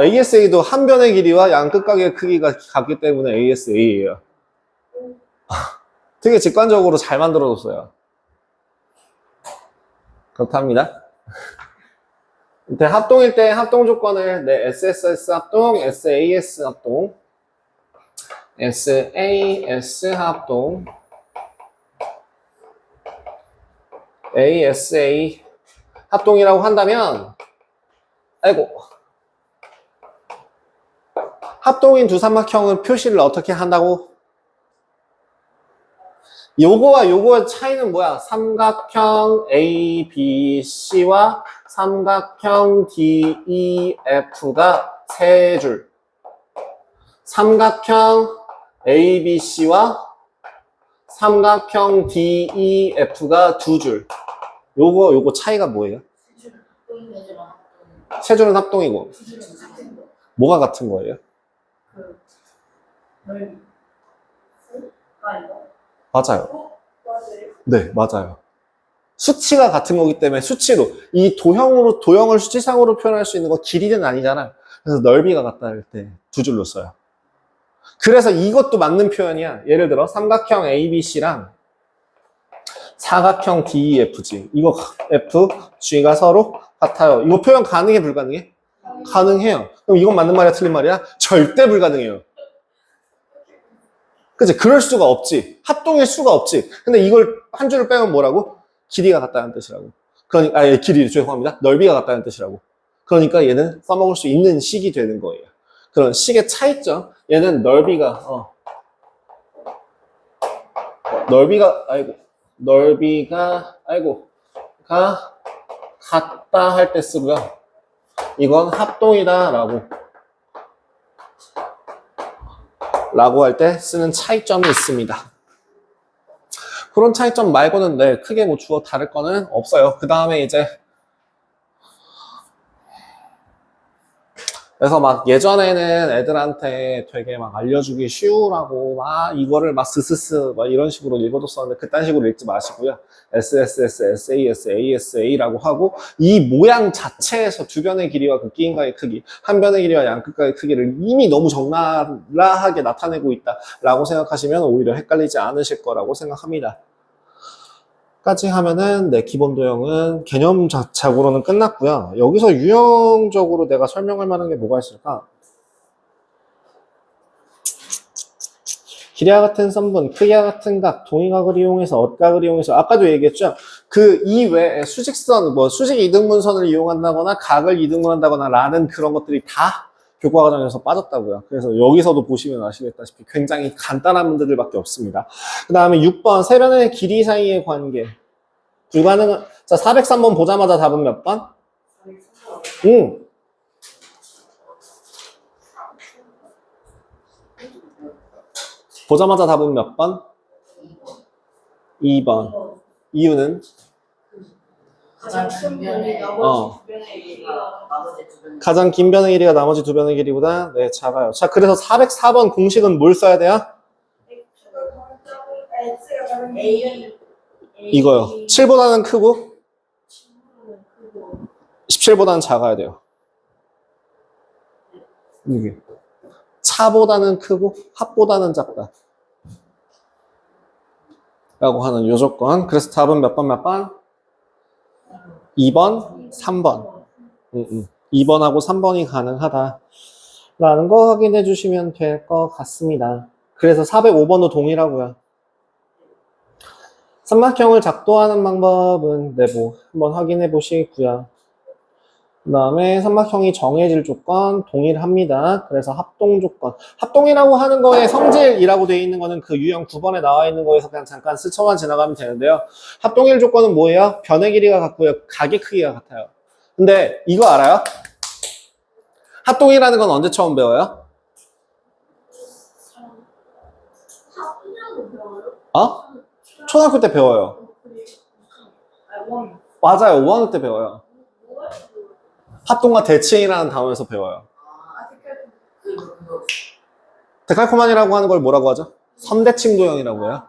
[SPEAKER 1] ASA도 한 변의 길이와 양끝각의 크기가 같기 때문에 ASA예요. 되게 직관적으로 잘 만들어줬어요. 그렇답니다. 이때 합동일 때 합동 조건을 SSS 합동, SAS 합동, SAS 합동, ASA 합동이라고 한다면, 합동인 두 삼각형은 표시를 어떻게 한다고? 요거와 요거의 차이는 뭐야? 삼각형 ABC와 삼각형 DEF가 세 줄. 삼각형 ABC와 삼각형 DEF가 두 줄. 요거 차이가 뭐예요? 세 줄은 합동이고. 뭐가 같은 거예요? 맞아요.
[SPEAKER 3] 맞아요.
[SPEAKER 1] 네, 맞아요. 수치가 같은 거기 때문에 수치로 이 도형을 수치상으로 표현할 수 있는 건 길이는 아니잖아. 그래서 넓이가 같다 할 때 두 줄로 써요. 그래서 이것도 맞는 표현이야. 예를 들어 삼각형 ABC랑 사각형 DEFG. 이거 F, G가 서로 같아요. 이거 표현 가능해, 불가능해? 가능해요. 그럼 이건 맞는 말이야, 틀린 말이야? 절대 불가능해요. 그치? 그럴 수가 없지. 합동일 수가 없지. 근데 이걸 한 줄을 빼면 뭐라고? 길이가 같다는 뜻이라고. 그러니까, 죄송합니다. 넓이가 같다는 뜻이라고. 그러니까 얘는 써먹을 수 있는 식이 되는 거예요. 그런 식의 차이점. 얘는 넓이가 같다 할 때 쓰고요. 이건 합동이다 라고 할 때 쓰는 차이점이 있습니다. 그런 차이점 말고는 네, 크게 뭐 주어 다를 거는 없어요. 그 다음에 이제 그래서 막 예전에는 애들한테 되게 막 알려주기 쉬우라고 막 이거를 막 스스스 막 이런 식으로 읽어줬었는데 그딴 식으로 읽지 마시고요. SSS, SAS, ASA라고 하고 이 모양 자체에서 두 변의 길이와 극기인가의 크기, 한 변의 길이와 양극가의 크기를 이미 너무 적나라하게 나타내고 있다라고 생각하시면 오히려 헷갈리지 않으실 거라고 생각합니다. 까지 하면은 네, 기본 도형은 개념작으로는 끝났고요. 여기서 유형적으로 내가 설명할 만한 게 뭐가 있을까? 길이와 같은 선분, 크기와 같은 각, 동의각을 이용해서 엇각을 이용해서 아까도 얘기했죠. 그 이외에 수직선, 뭐 수직 이등분선을 이용한다거나 각을 이등분한다거나 라는 그런 것들이 다 교과 과정에서 빠졌다고요. 그래서 여기서도 보시면 아시겠다시피 굉장히 간단한 문제들밖에 없습니다. 그 다음에 6번 세변의 길이 사이의 관계. 불가능한, 자, 403번 보자마자 답은 몇 번? 응. 보자마자 답은 몇 번? 2번. 이유는?
[SPEAKER 2] 가장 큰 변의 나머지 두 변의
[SPEAKER 1] 가장 긴 변의 길이가 나머지 두 변의 길이보다 네, 작아요. 자, 그래서 404번 공식은 뭘 써야 돼요?
[SPEAKER 3] A
[SPEAKER 1] 이거요. 7보다는 크고 17보다는 작아야 돼요. 이게 차보다는 크고 합보다는 작다. 라고 하는 요 조건. 그래서 답은 몇 번 몇 번? 2번, 3번. 2번하고 3번이 가능하다. 라는 거 확인해 주시면 될 것 같습니다. 그래서 405번도 동일하고요. 삼각형을 작도하는 방법은 네, 뭐 한번 확인해 보시고요. 그 다음에 삼각형이 정해질 조건 동일합니다. 그래서 합동 조건. 합동이라고 하는 거에 성질이라고 되어 있는 거는 그 유형 9번에 나와 있는 거에서 그냥 잠깐 스쳐만 지나가면 되는데요. 합동일 조건은 뭐예요? 변의 길이가 같고요. 각의 크기가 같아요. 근데 이거 알아요? 합동이라는 건 언제 처음 배워요? 어? 초등학교 때 배워요. 맞아요. 5학년 때 배워요. 합동과 대칭이라는 단어에서 배워요. 데칼코마니라고 하는 걸 뭐라고 하죠? 선대칭 도형이라고 해요.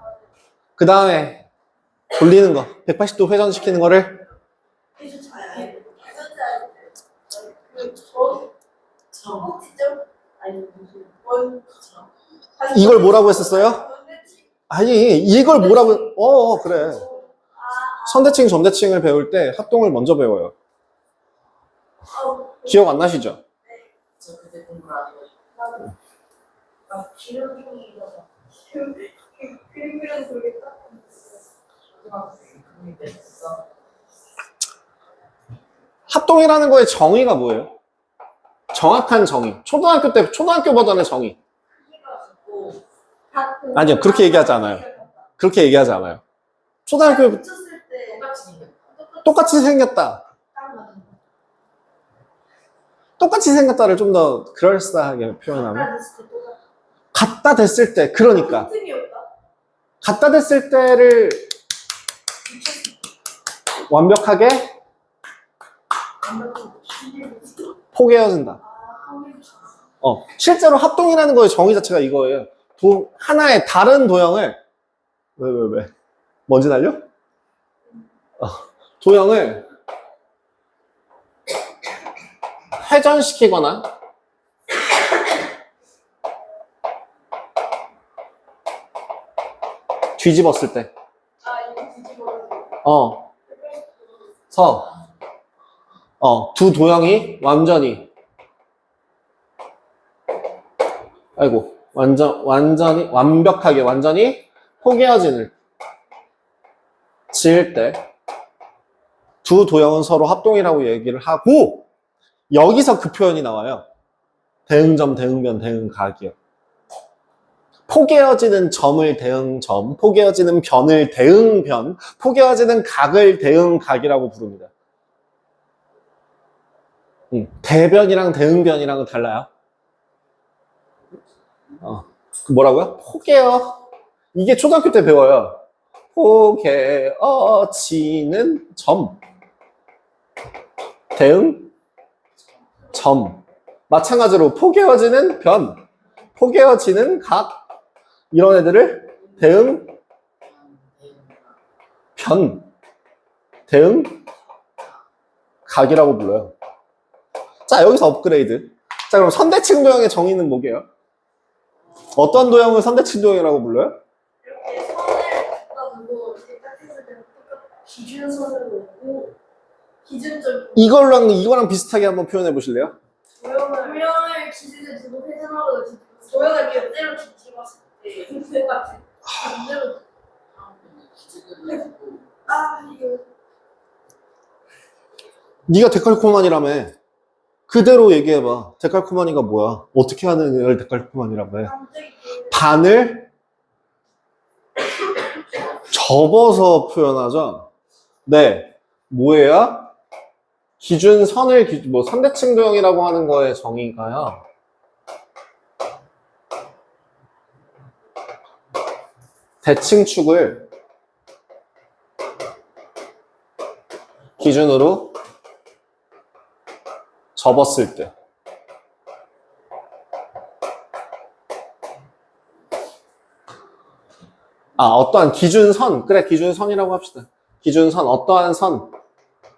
[SPEAKER 1] 그 다음에 돌리는 거, 180도 회전시키는 거를 이걸 뭐라고 했었어요? 아니, 이걸 뭐라고, 그래. 선대칭, 점대칭을 배울 때 합동을 먼저 배워요. 기억 안 나시죠?
[SPEAKER 2] 저 그때 공부를 안 해가지고
[SPEAKER 3] 그림 그려서 모르겠다.
[SPEAKER 1] 합동이라는 거의 정의가 뭐예요? 정확한 정의. 초등학교 때, 초등학교 버전의 정의. 아니요, 그렇게 얘기하지 않아요. 그렇게 얘기하지 않아요. 초등학교
[SPEAKER 3] 붙였을 때
[SPEAKER 1] 똑같이 생겼다. 똑같이 생겼다를 좀 더 그럴싸하게 표현하면 갖다 댔을 때, 그러니까 갖다 댔을 때를 완벽하게 포개어진다. 실제로 합동이라는 거의 정의 자체가 이거예요. 하나의 다른 도형을 왜? 먼지 날려? 도형을 회전시키거나 뒤집었을 때 두 도형이 완전히 완전히 완벽하게 완전히 포개어지는 지을 때 두 도형은 서로 합동이라고 얘기를 하고 여기서 그 표현이 나와요. 대응점, 대응변, 대응각이요. 포개어지는 점을 대응점, 포개어지는 변을 대응변, 포개어지는 각을 대응각이라고 부릅니다. 대변이랑 대응변이랑은 달라요. 뭐라고요? 포개어. 이게 초등학교 때 배워요. 포개어지는 점. 대응 점. 마찬가지로 포개어지는 변, 포개어지는 각, 이런 애들을 대응 변, 대응 각이라고 불러요. 자, 여기서 업그레이드. 자, 그럼 선대칭 도형의 정의는 뭐게요? 어떤 도형을 선대칭 도형이라고 불러요?
[SPEAKER 3] 이렇게 선을 갖다 두고 대각했을 때 기준선을 놓고 기준점
[SPEAKER 1] 이거랑 비슷하게 한번 표현해 보실래요?
[SPEAKER 3] 도형을 기준에 두고 회전하고 도형을 반대로 뒤집었을 때 똑같아. 반대로
[SPEAKER 2] 기준으로 두고
[SPEAKER 3] 이거
[SPEAKER 1] 네가 데칼코마니라며. 그대로 얘기해봐. 데칼코마니가 뭐야? 어떻게 하는 걸 데칼코마니라고 해?
[SPEAKER 3] 갑자기
[SPEAKER 1] 반을 접어서 표현하죠. 네, 뭐예요? 기준선을 선대칭 도형이라고 하는 거의 정의가요. 대칭축을 기준으로 접었을 때. 어떠한 기준선. 그래, 기준선이라고 합시다. 기준선, 어떠한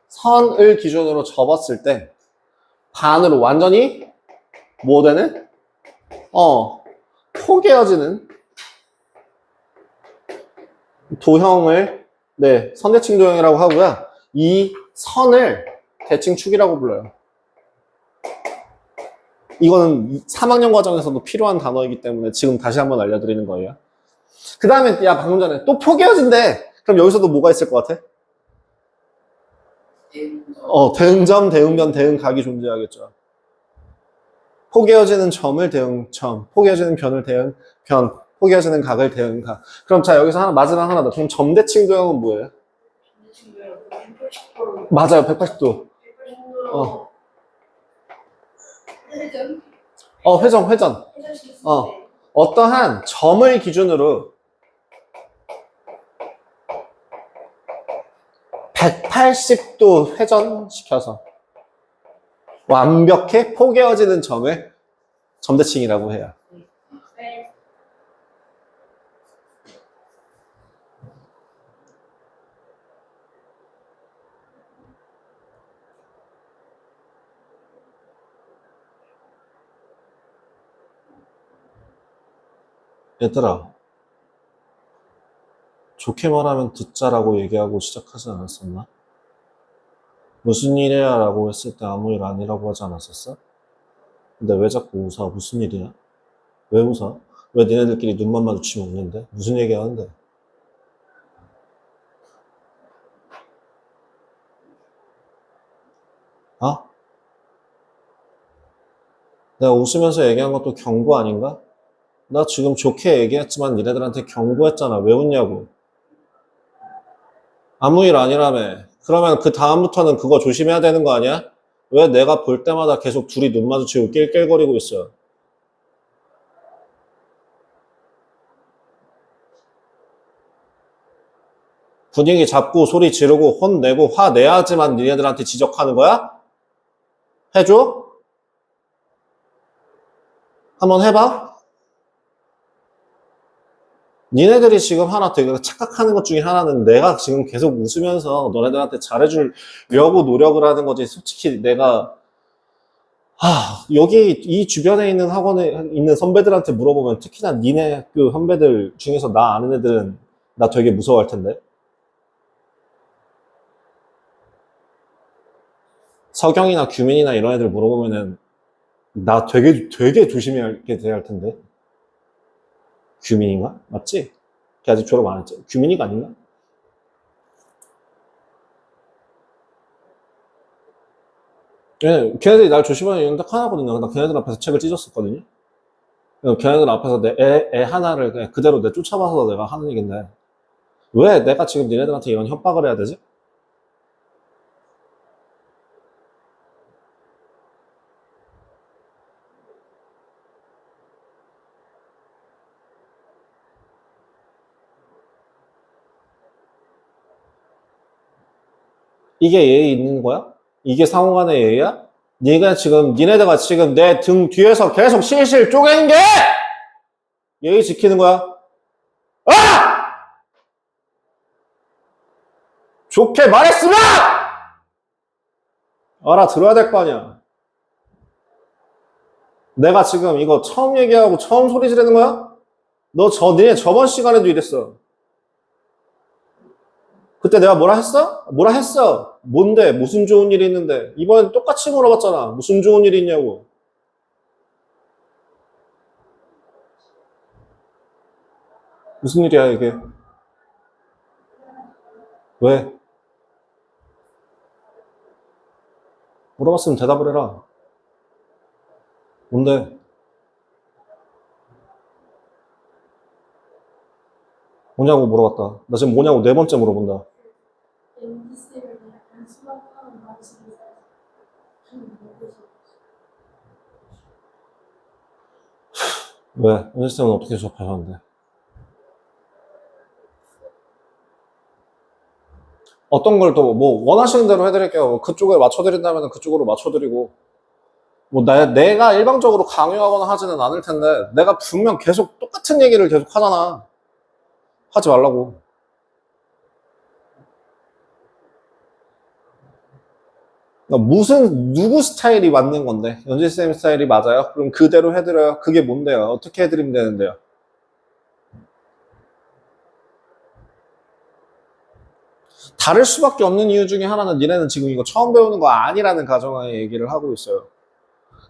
[SPEAKER 1] 선을 기준으로 접었을 때 반으로 완전히 뭐 되는? 포개어지는 도형을 네, 선대칭 도형이라고 하고요. 이 선을 대칭축이라고 불러요. 이거는 3학년 과정에서도 필요한 단어이기 때문에 지금 다시 한번 알려드리는 거예요. 그 다음에 야 방금 전에 또 포개어진대. 그럼 여기서도 뭐가 있을 것 같아?
[SPEAKER 2] 대응점
[SPEAKER 1] 대응점, 대응변, 대응각이 존재하겠죠. 포개어지는 점을 대응점, 포개어지는 변을 대응변, 포개어지는 각을 대응각. 그럼 자 여기서 마지막 하나 더. 그럼 점대칭 도형은 뭐예요?
[SPEAKER 3] 지금 180도로
[SPEAKER 1] 맞아요, 180도.
[SPEAKER 3] 180도로 회전
[SPEAKER 1] 회전.
[SPEAKER 3] 회전시켰을
[SPEAKER 1] 어.
[SPEAKER 3] 때
[SPEAKER 1] 어떠한 점을 기준으로 180도 회전시켜서 완벽히 포개어지는 점을 점대칭이라고 해요.
[SPEAKER 3] 네.
[SPEAKER 1] 얘들아, 좋게 말하면 듣자라고 얘기하고 시작하지 않았었나? 무슨 일이야? 라고 했을 때 아무 일 아니라고 하지 않았었어? 근데 왜 자꾸 웃어? 무슨 일이야? 왜 웃어? 왜 니네들끼리 눈만 마주치면 웃는데? 무슨 얘기 하는데? 어? 내가 웃으면서 얘기한 것도 경고 아닌가? 나 지금 좋게 얘기했지만 니네들한테 경고했잖아. 왜 웃냐고. 아무 일 아니라며. 그러면 그 다음부터는 그거 조심해야 되는 거 아니야? 왜 내가 볼 때마다 계속 둘이 눈 마주치고 낄낄거리고 있어? 분위기 잡고 소리 지르고 혼내고 화내야지만 니네들한테 지적하는 거야? 해줘? 한번 해봐? 니네들이 지금 하나 되게 착각하는 것 중에 하나는 내가 지금 계속 웃으면서 너네들한테 잘해주려고 노력을 하는 거지. 솔직히 내가 여기 이 주변에 있는 학원에 있는 선배들한테 물어보면 특히나 니네 그 선배들 중에서 나 아는 애들은 나 되게 무서워할 텐데. 서경이나 규민이나 이런 애들 물어보면은 나 되게 조심하게 돼야 할 텐데. 규민인가? 맞지? 걔 아직 졸업 안 했지? 규민이가 아닌가? 걔네들이 날 조심하는 이유는 딱 하나거든요. 나 걔네들 앞에서 책을 찢었었거든요. 걔네들 앞에서 애 하나를 그냥 그대로 내 쫓아봐서 내가 하는 얘기인데 왜 내가 지금 니네들한테 이런 협박을 해야 되지? 이게 예의 있는 거야? 이게 상호간의 예의야? 니네가 지금 내 등 뒤에서 계속 실실 쪼개는 게 예의 지키는 거야? 아! 좋게 말했으면 알아들어야 될 거 아니야. 내가 지금 이거 처음 얘기하고 처음 소리 지르는 거야? 니네 저번 시간에도 이랬어. 그때 내가 뭐라 했어? 뭐라 했어? 뭔데? 무슨 좋은 일이 있는데? 이번엔 똑같이 물어봤잖아. 무슨 좋은 일이 있냐고. 무슨 일이야, 이게? 왜? 물어봤으면 대답을 해라. 뭔데? 뭐냐고 물어봤다. 나 지금 뭐냐고 네 번째 물어본다.
[SPEAKER 3] MD쌤을 약간 수업하는 방식이 좀 모르겠어.
[SPEAKER 1] 왜? 연습생은 어떻게 수업하셨는데? 어떤 걸 또 뭐 원하시는 대로 해드릴게요. 그쪽에 맞춰드린다면 그쪽으로 맞춰드리고 뭐 내가 일방적으로 강요하거나 하지는 않을 텐데 내가 분명 계속 똑같은 얘기를 계속 하잖아. 하지 말라고. 그러니까 누구 스타일이 맞는 건데? 연지쌤 스타일이 맞아요? 그럼 그대로 해드려요. 그게 뭔데요? 어떻게 해드리면 되는데요? 다를 수밖에 없는 이유 중에 하나는 니네는 지금 이거 처음 배우는 거 아니라는 가정하에 얘기를 하고 있어요.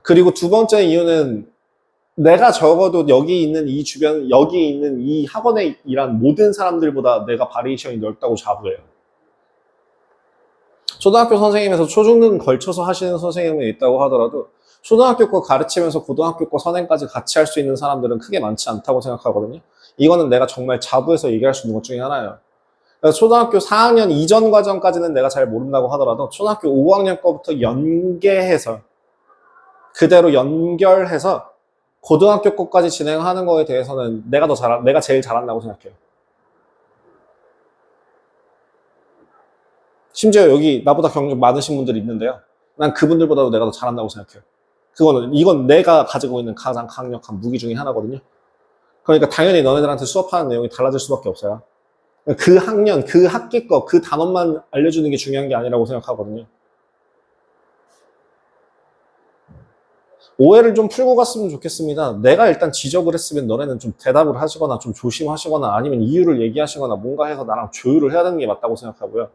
[SPEAKER 1] 그리고 두 번째 이유는 내가 적어도 여기 있는 이 학원에 일한 모든 사람들보다 내가 바리에이션이 넓다고 자부해요. 초등학교 선생님에서 초중등 걸쳐서 하시는 선생님이 있다고 하더라도 초등학교 거 가르치면서 고등학교 거 선행까지 같이 할 수 있는 사람들은 크게 많지 않다고 생각하거든요. 이거는 내가 정말 자부해서 얘기할 수 있는 것 중에 하나예요. 그래서 초등학교 4학년 이전 과정까지는 내가 잘 모른다고 하더라도 초등학교 5학년 거부터 연계해서 그대로 연결해서 고등학교 거까지 진행하는 거에 대해서는 내가 제일 잘한다고 생각해요. 심지어 여기 나보다 경력 많으신 분들이 있는데요. 난 그분들보다도 내가 더 잘한다고 생각해요. 이건 내가 가지고 있는 가장 강력한 무기 중에 하나거든요. 그러니까 당연히 너네들한테 수업하는 내용이 달라질 수밖에 없어요. 그 학년, 그 학기 거, 그 단원만 알려주는 게 중요한 게 아니라고 생각하거든요. 오해를 좀 풀고 갔으면 좋겠습니다. 내가 일단 지적을 했으면 너네는 좀 대답을 하시거나 좀 조심하시거나 아니면 이유를 얘기하시거나 뭔가 해서 나랑 조율을 해야 되는 게 맞다고 생각하고요.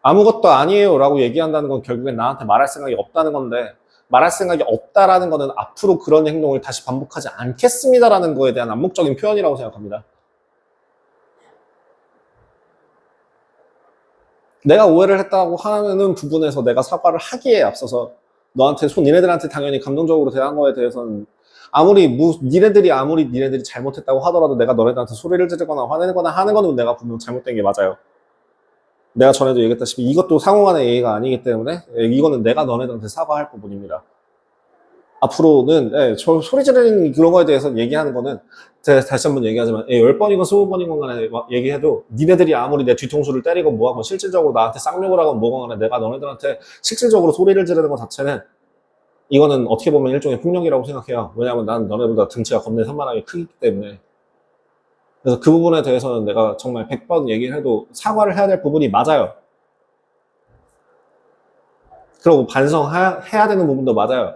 [SPEAKER 1] 아무것도 아니에요 라고 얘기한다는 건 결국엔 나한테 말할 생각이 없다는 건데 말할 생각이 없다라는 거는 앞으로 그런 행동을 다시 반복하지 않겠습니다라는 거에 대한 암묵적인 표현이라고 생각합니다. 내가 오해를 했다고 하는 부분에서 내가 사과를 하기에 앞서서 니네들한테 당연히 감정적으로 대한 거에 대해서는 니네들이 잘못했다고 하더라도 내가 너네들한테 소리를 지르거나 화내거나 하는 거는 내가 분명 잘못된 게 맞아요. 내가 전에도 얘기했다시피 이것도 상호간의 예의가 아니기 때문에 이거는 내가 너네들한테 사과할 부분입니다. 앞으로는 소리 지르는 그런 거에 대해서 얘기하는 거는 제가 다시 한번 얘기하지만 10번이건 20번이건 간에 얘기해도 니네들이 아무리 내 뒤통수를 때리고 뭐하건 실질적으로 나한테 쌍욕을 하건 뭐건 간에 내가 너네들한테 실질적으로 소리를 지르는 것 자체는 이거는 어떻게 보면 일종의 폭력이라고 생각해요. 왜냐하면 난 너네보다 등치가 겁내 산만하게 크기 때문에. 그래서 그 부분에 대해서는 내가 정말 100번 얘기를 해도 사과를 해야 될 부분이 맞아요. 그리고 반성해야 되는 부분도 맞아요.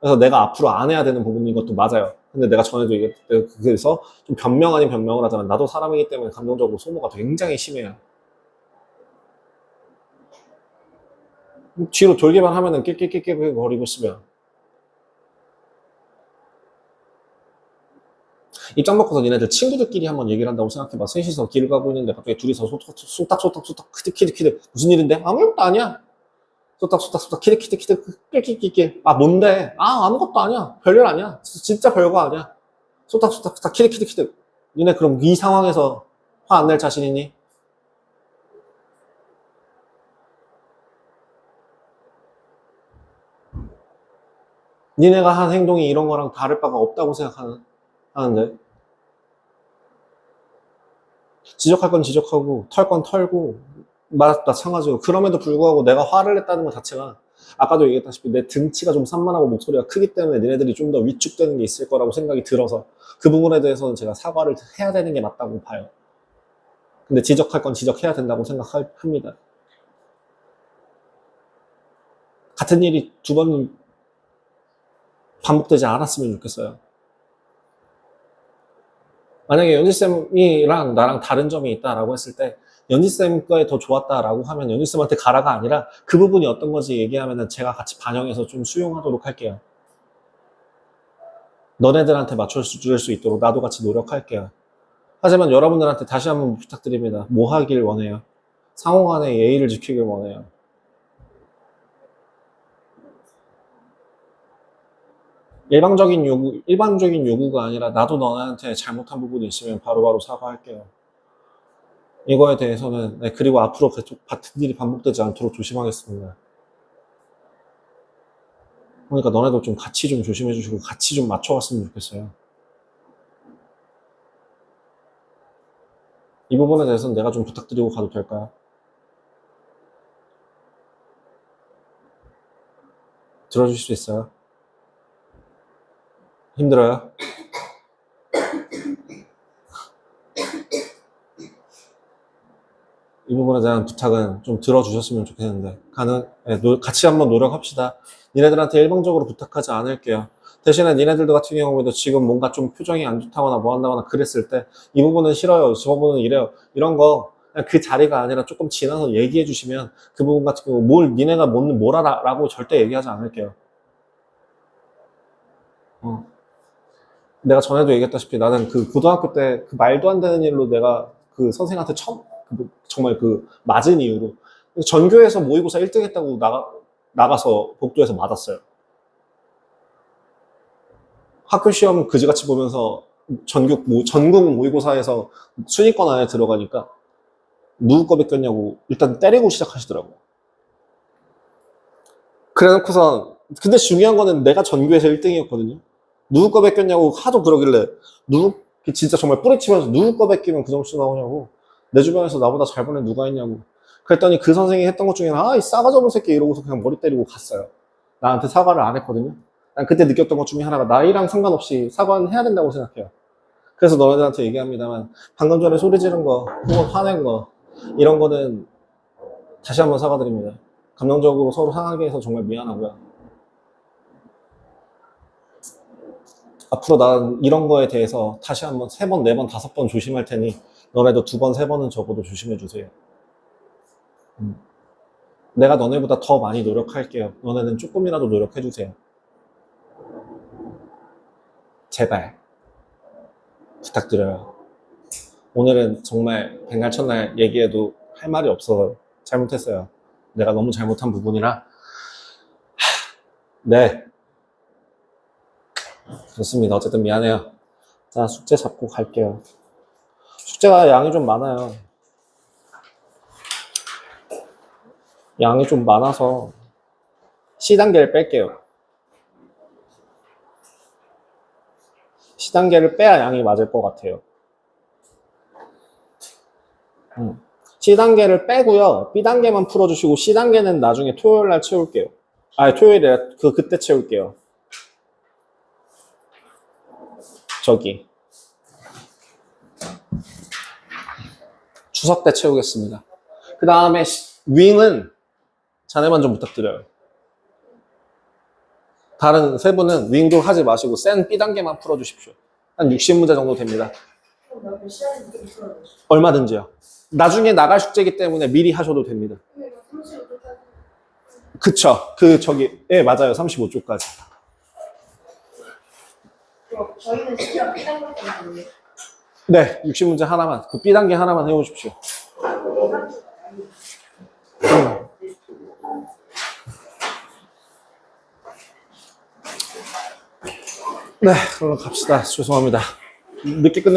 [SPEAKER 1] 그래서 내가 앞으로 안 해야 되는 부분인 것도 맞아요. 근데 내가 전에도 얘기했을 때 그래서 좀 변명 아닌 변명을 하자면 나도 사람이기 때문에 감정적으로 소모가 굉장히 심해요. 뒤로 돌기만 하면은 낄낄낄낄 거리고 있으면 입장 바꿔서 니네들 친구들끼리 한번 얘기를 한다고 생각해봐. 셋이서 길을 가고 있는데 갑자기 둘이서 소딱소딱 키득키득키득 무슨 일인데? 아무것도 아니야. 소딱소딱 키득키득키득 낄낄낄낄 아 뭔데? 아 아무것도 아니야. 별일 아니야. 진짜 별거 아니야. 소딱소딱 키득키득키득 니네 그럼 이 상황에서 화 안 낼 자신 있니? 니네가 한 행동이 이런 거랑 다를 바가 없다고 생각하는데 지적할 건 지적하고 털 건 털고 마찬가지로. 그럼에도 불구하고 내가 화를 냈다는 것 자체가 아까도 얘기했다시피 내 등치가 좀 산만하고 목소리가 크기 때문에 니네들이 좀 더 위축되는 게 있을 거라고 생각이 들어서 그 부분에 대해서는 제가 사과를 해야 되는 게 맞다고 봐요. 근데 지적할 건 지적해야 된다고 생각합니다. 같은 일이 두 번 반복되지 않았으면 좋겠어요. 만약에 연지쌤이랑 나랑 다른 점이 있다라고 했을 때 연지쌤 거에 더 좋았다라고 하면 연지쌤한테 가라가 아니라 그 부분이 어떤 건지 얘기하면 제가 같이 반영해서 좀 수용하도록 할게요. 너네들한테 맞춰줄 수 있도록 나도 같이 노력할게요. 하지만 여러분들한테 다시 한번 부탁드립니다. 뭐 하길 원해요? 상호간의 예의를 지키길 원해요. 일방적인 요구가 아니라 나도 너네한테 잘못한 부분이 있으면 바로바로 사과할게요. 이거에 대해서는 그리고 앞으로 계속 같은 일이 반복되지 않도록 조심하겠습니다. 그러니까 너네도 좀 같이 좀 조심해 주시고 같이 좀 맞춰갔으면 좋겠어요. 이 부분에 대해서는 내가 좀 부탁드리고 가도 될까요? 들어줄 수 있어요? 힘들어요? 이 부분에 대한 부탁은 좀 들어주셨으면 좋겠는데 같이 한번 노력합시다. 니네들한테 일방적으로 부탁하지 않을게요. 대신에 니네들도 같은 경우에도 지금 뭔가 좀 표정이 안 좋다거나 뭐 한다거나 그랬을 때 이 부분은 싫어요, 저 부분은 이래요, 이런 거 그냥 그 자리가 아니라 조금 지나서 얘기해 주시면 그 부분 같은 경우 니네가 뭘 알아 라고 절대 얘기하지 않을게요. 내가 전에도 얘기했다시피 나는 그 고등학교 때 그 말도 안 되는 일로 내가 그 선생한테 정말 그 맞은 이유로 전교에서 모의고사 1등 했다고 나가서 복도에서 맞았어요. 학교 시험 그지같이 보면서 전국 모의고사에서 순위권 안에 들어가니까 누구 거 뺏겼냐고 일단 때리고 시작하시더라고요. 그래놓고서 근데 중요한 거는 내가 전교에서 1등이었거든요. 누구 거 뺏겼냐고 하도 그러길래 진짜 정말 뿌리치면서 누구 거 뺏기면 그 점수 나오냐고 내 주변에서 나보다 잘 보낸 누가 있냐고 그랬더니 그 선생이 했던 것 중에는 이 싸가지 없는 새끼 이러고서 그냥 머리 때리고 갔어요. 나한테 사과를 안 했거든요. 난 그때 느꼈던 것 중에 하나가 나이랑 상관없이 사과는 해야 된다고 생각해요. 그래서 너네들한테 얘기합니다만 방금 전에 소리 지른 거 혹은 화낸 거 이런 거는 다시 한번 사과드립니다. 감정적으로 서로 상하게 해서 정말 미안하고요. 앞으로 난 이런 거에 대해서 다시 한번 3번, 4번, 5번 조심할 테니 너네도 2번, 3번은 적어도 조심해 주세요. 내가 너네보다 더 많이 노력할게요. 너네는 조금이라도 노력해 주세요. 제발 부탁드려요. 오늘은 정말 백날천날 얘기해도 할 말이 없어서 잘못했어요. 내가 너무 잘못한 부분이라 네 그렇습니다. 어쨌든 미안해요. 자, 숙제 잡고 갈게요. 숙제가 양이 좀 많아요. 양이 좀 많아서 C단계를 뺄게요. C단계를 빼야 양이 맞을 것 같아요. C단계를 빼고요. B단계만 풀어주시고 C단계는 나중에 토요일날 채울게요. 토요일에 그때 채울게요. 저기 추석 때 채우겠습니다. 그 다음에 윙은 자네만 좀 부탁드려요. 다른 세 분은 윙도 하지 마시고 센 B단계만 풀어주십시오. 한 60문제 정도 됩니다. 얼마든지요. 나중에 나갈 숙제이기 때문에 미리 하셔도 됩니다. 그쵸. 맞아요. 35쪽까지.
[SPEAKER 3] 저희는 진짜 B단계 때문에
[SPEAKER 1] 네, 60문제 하나만, 그 B단계 하나만 해오십시오. 네, 그럼 갑시다. 죄송합니다. 늦게 끝내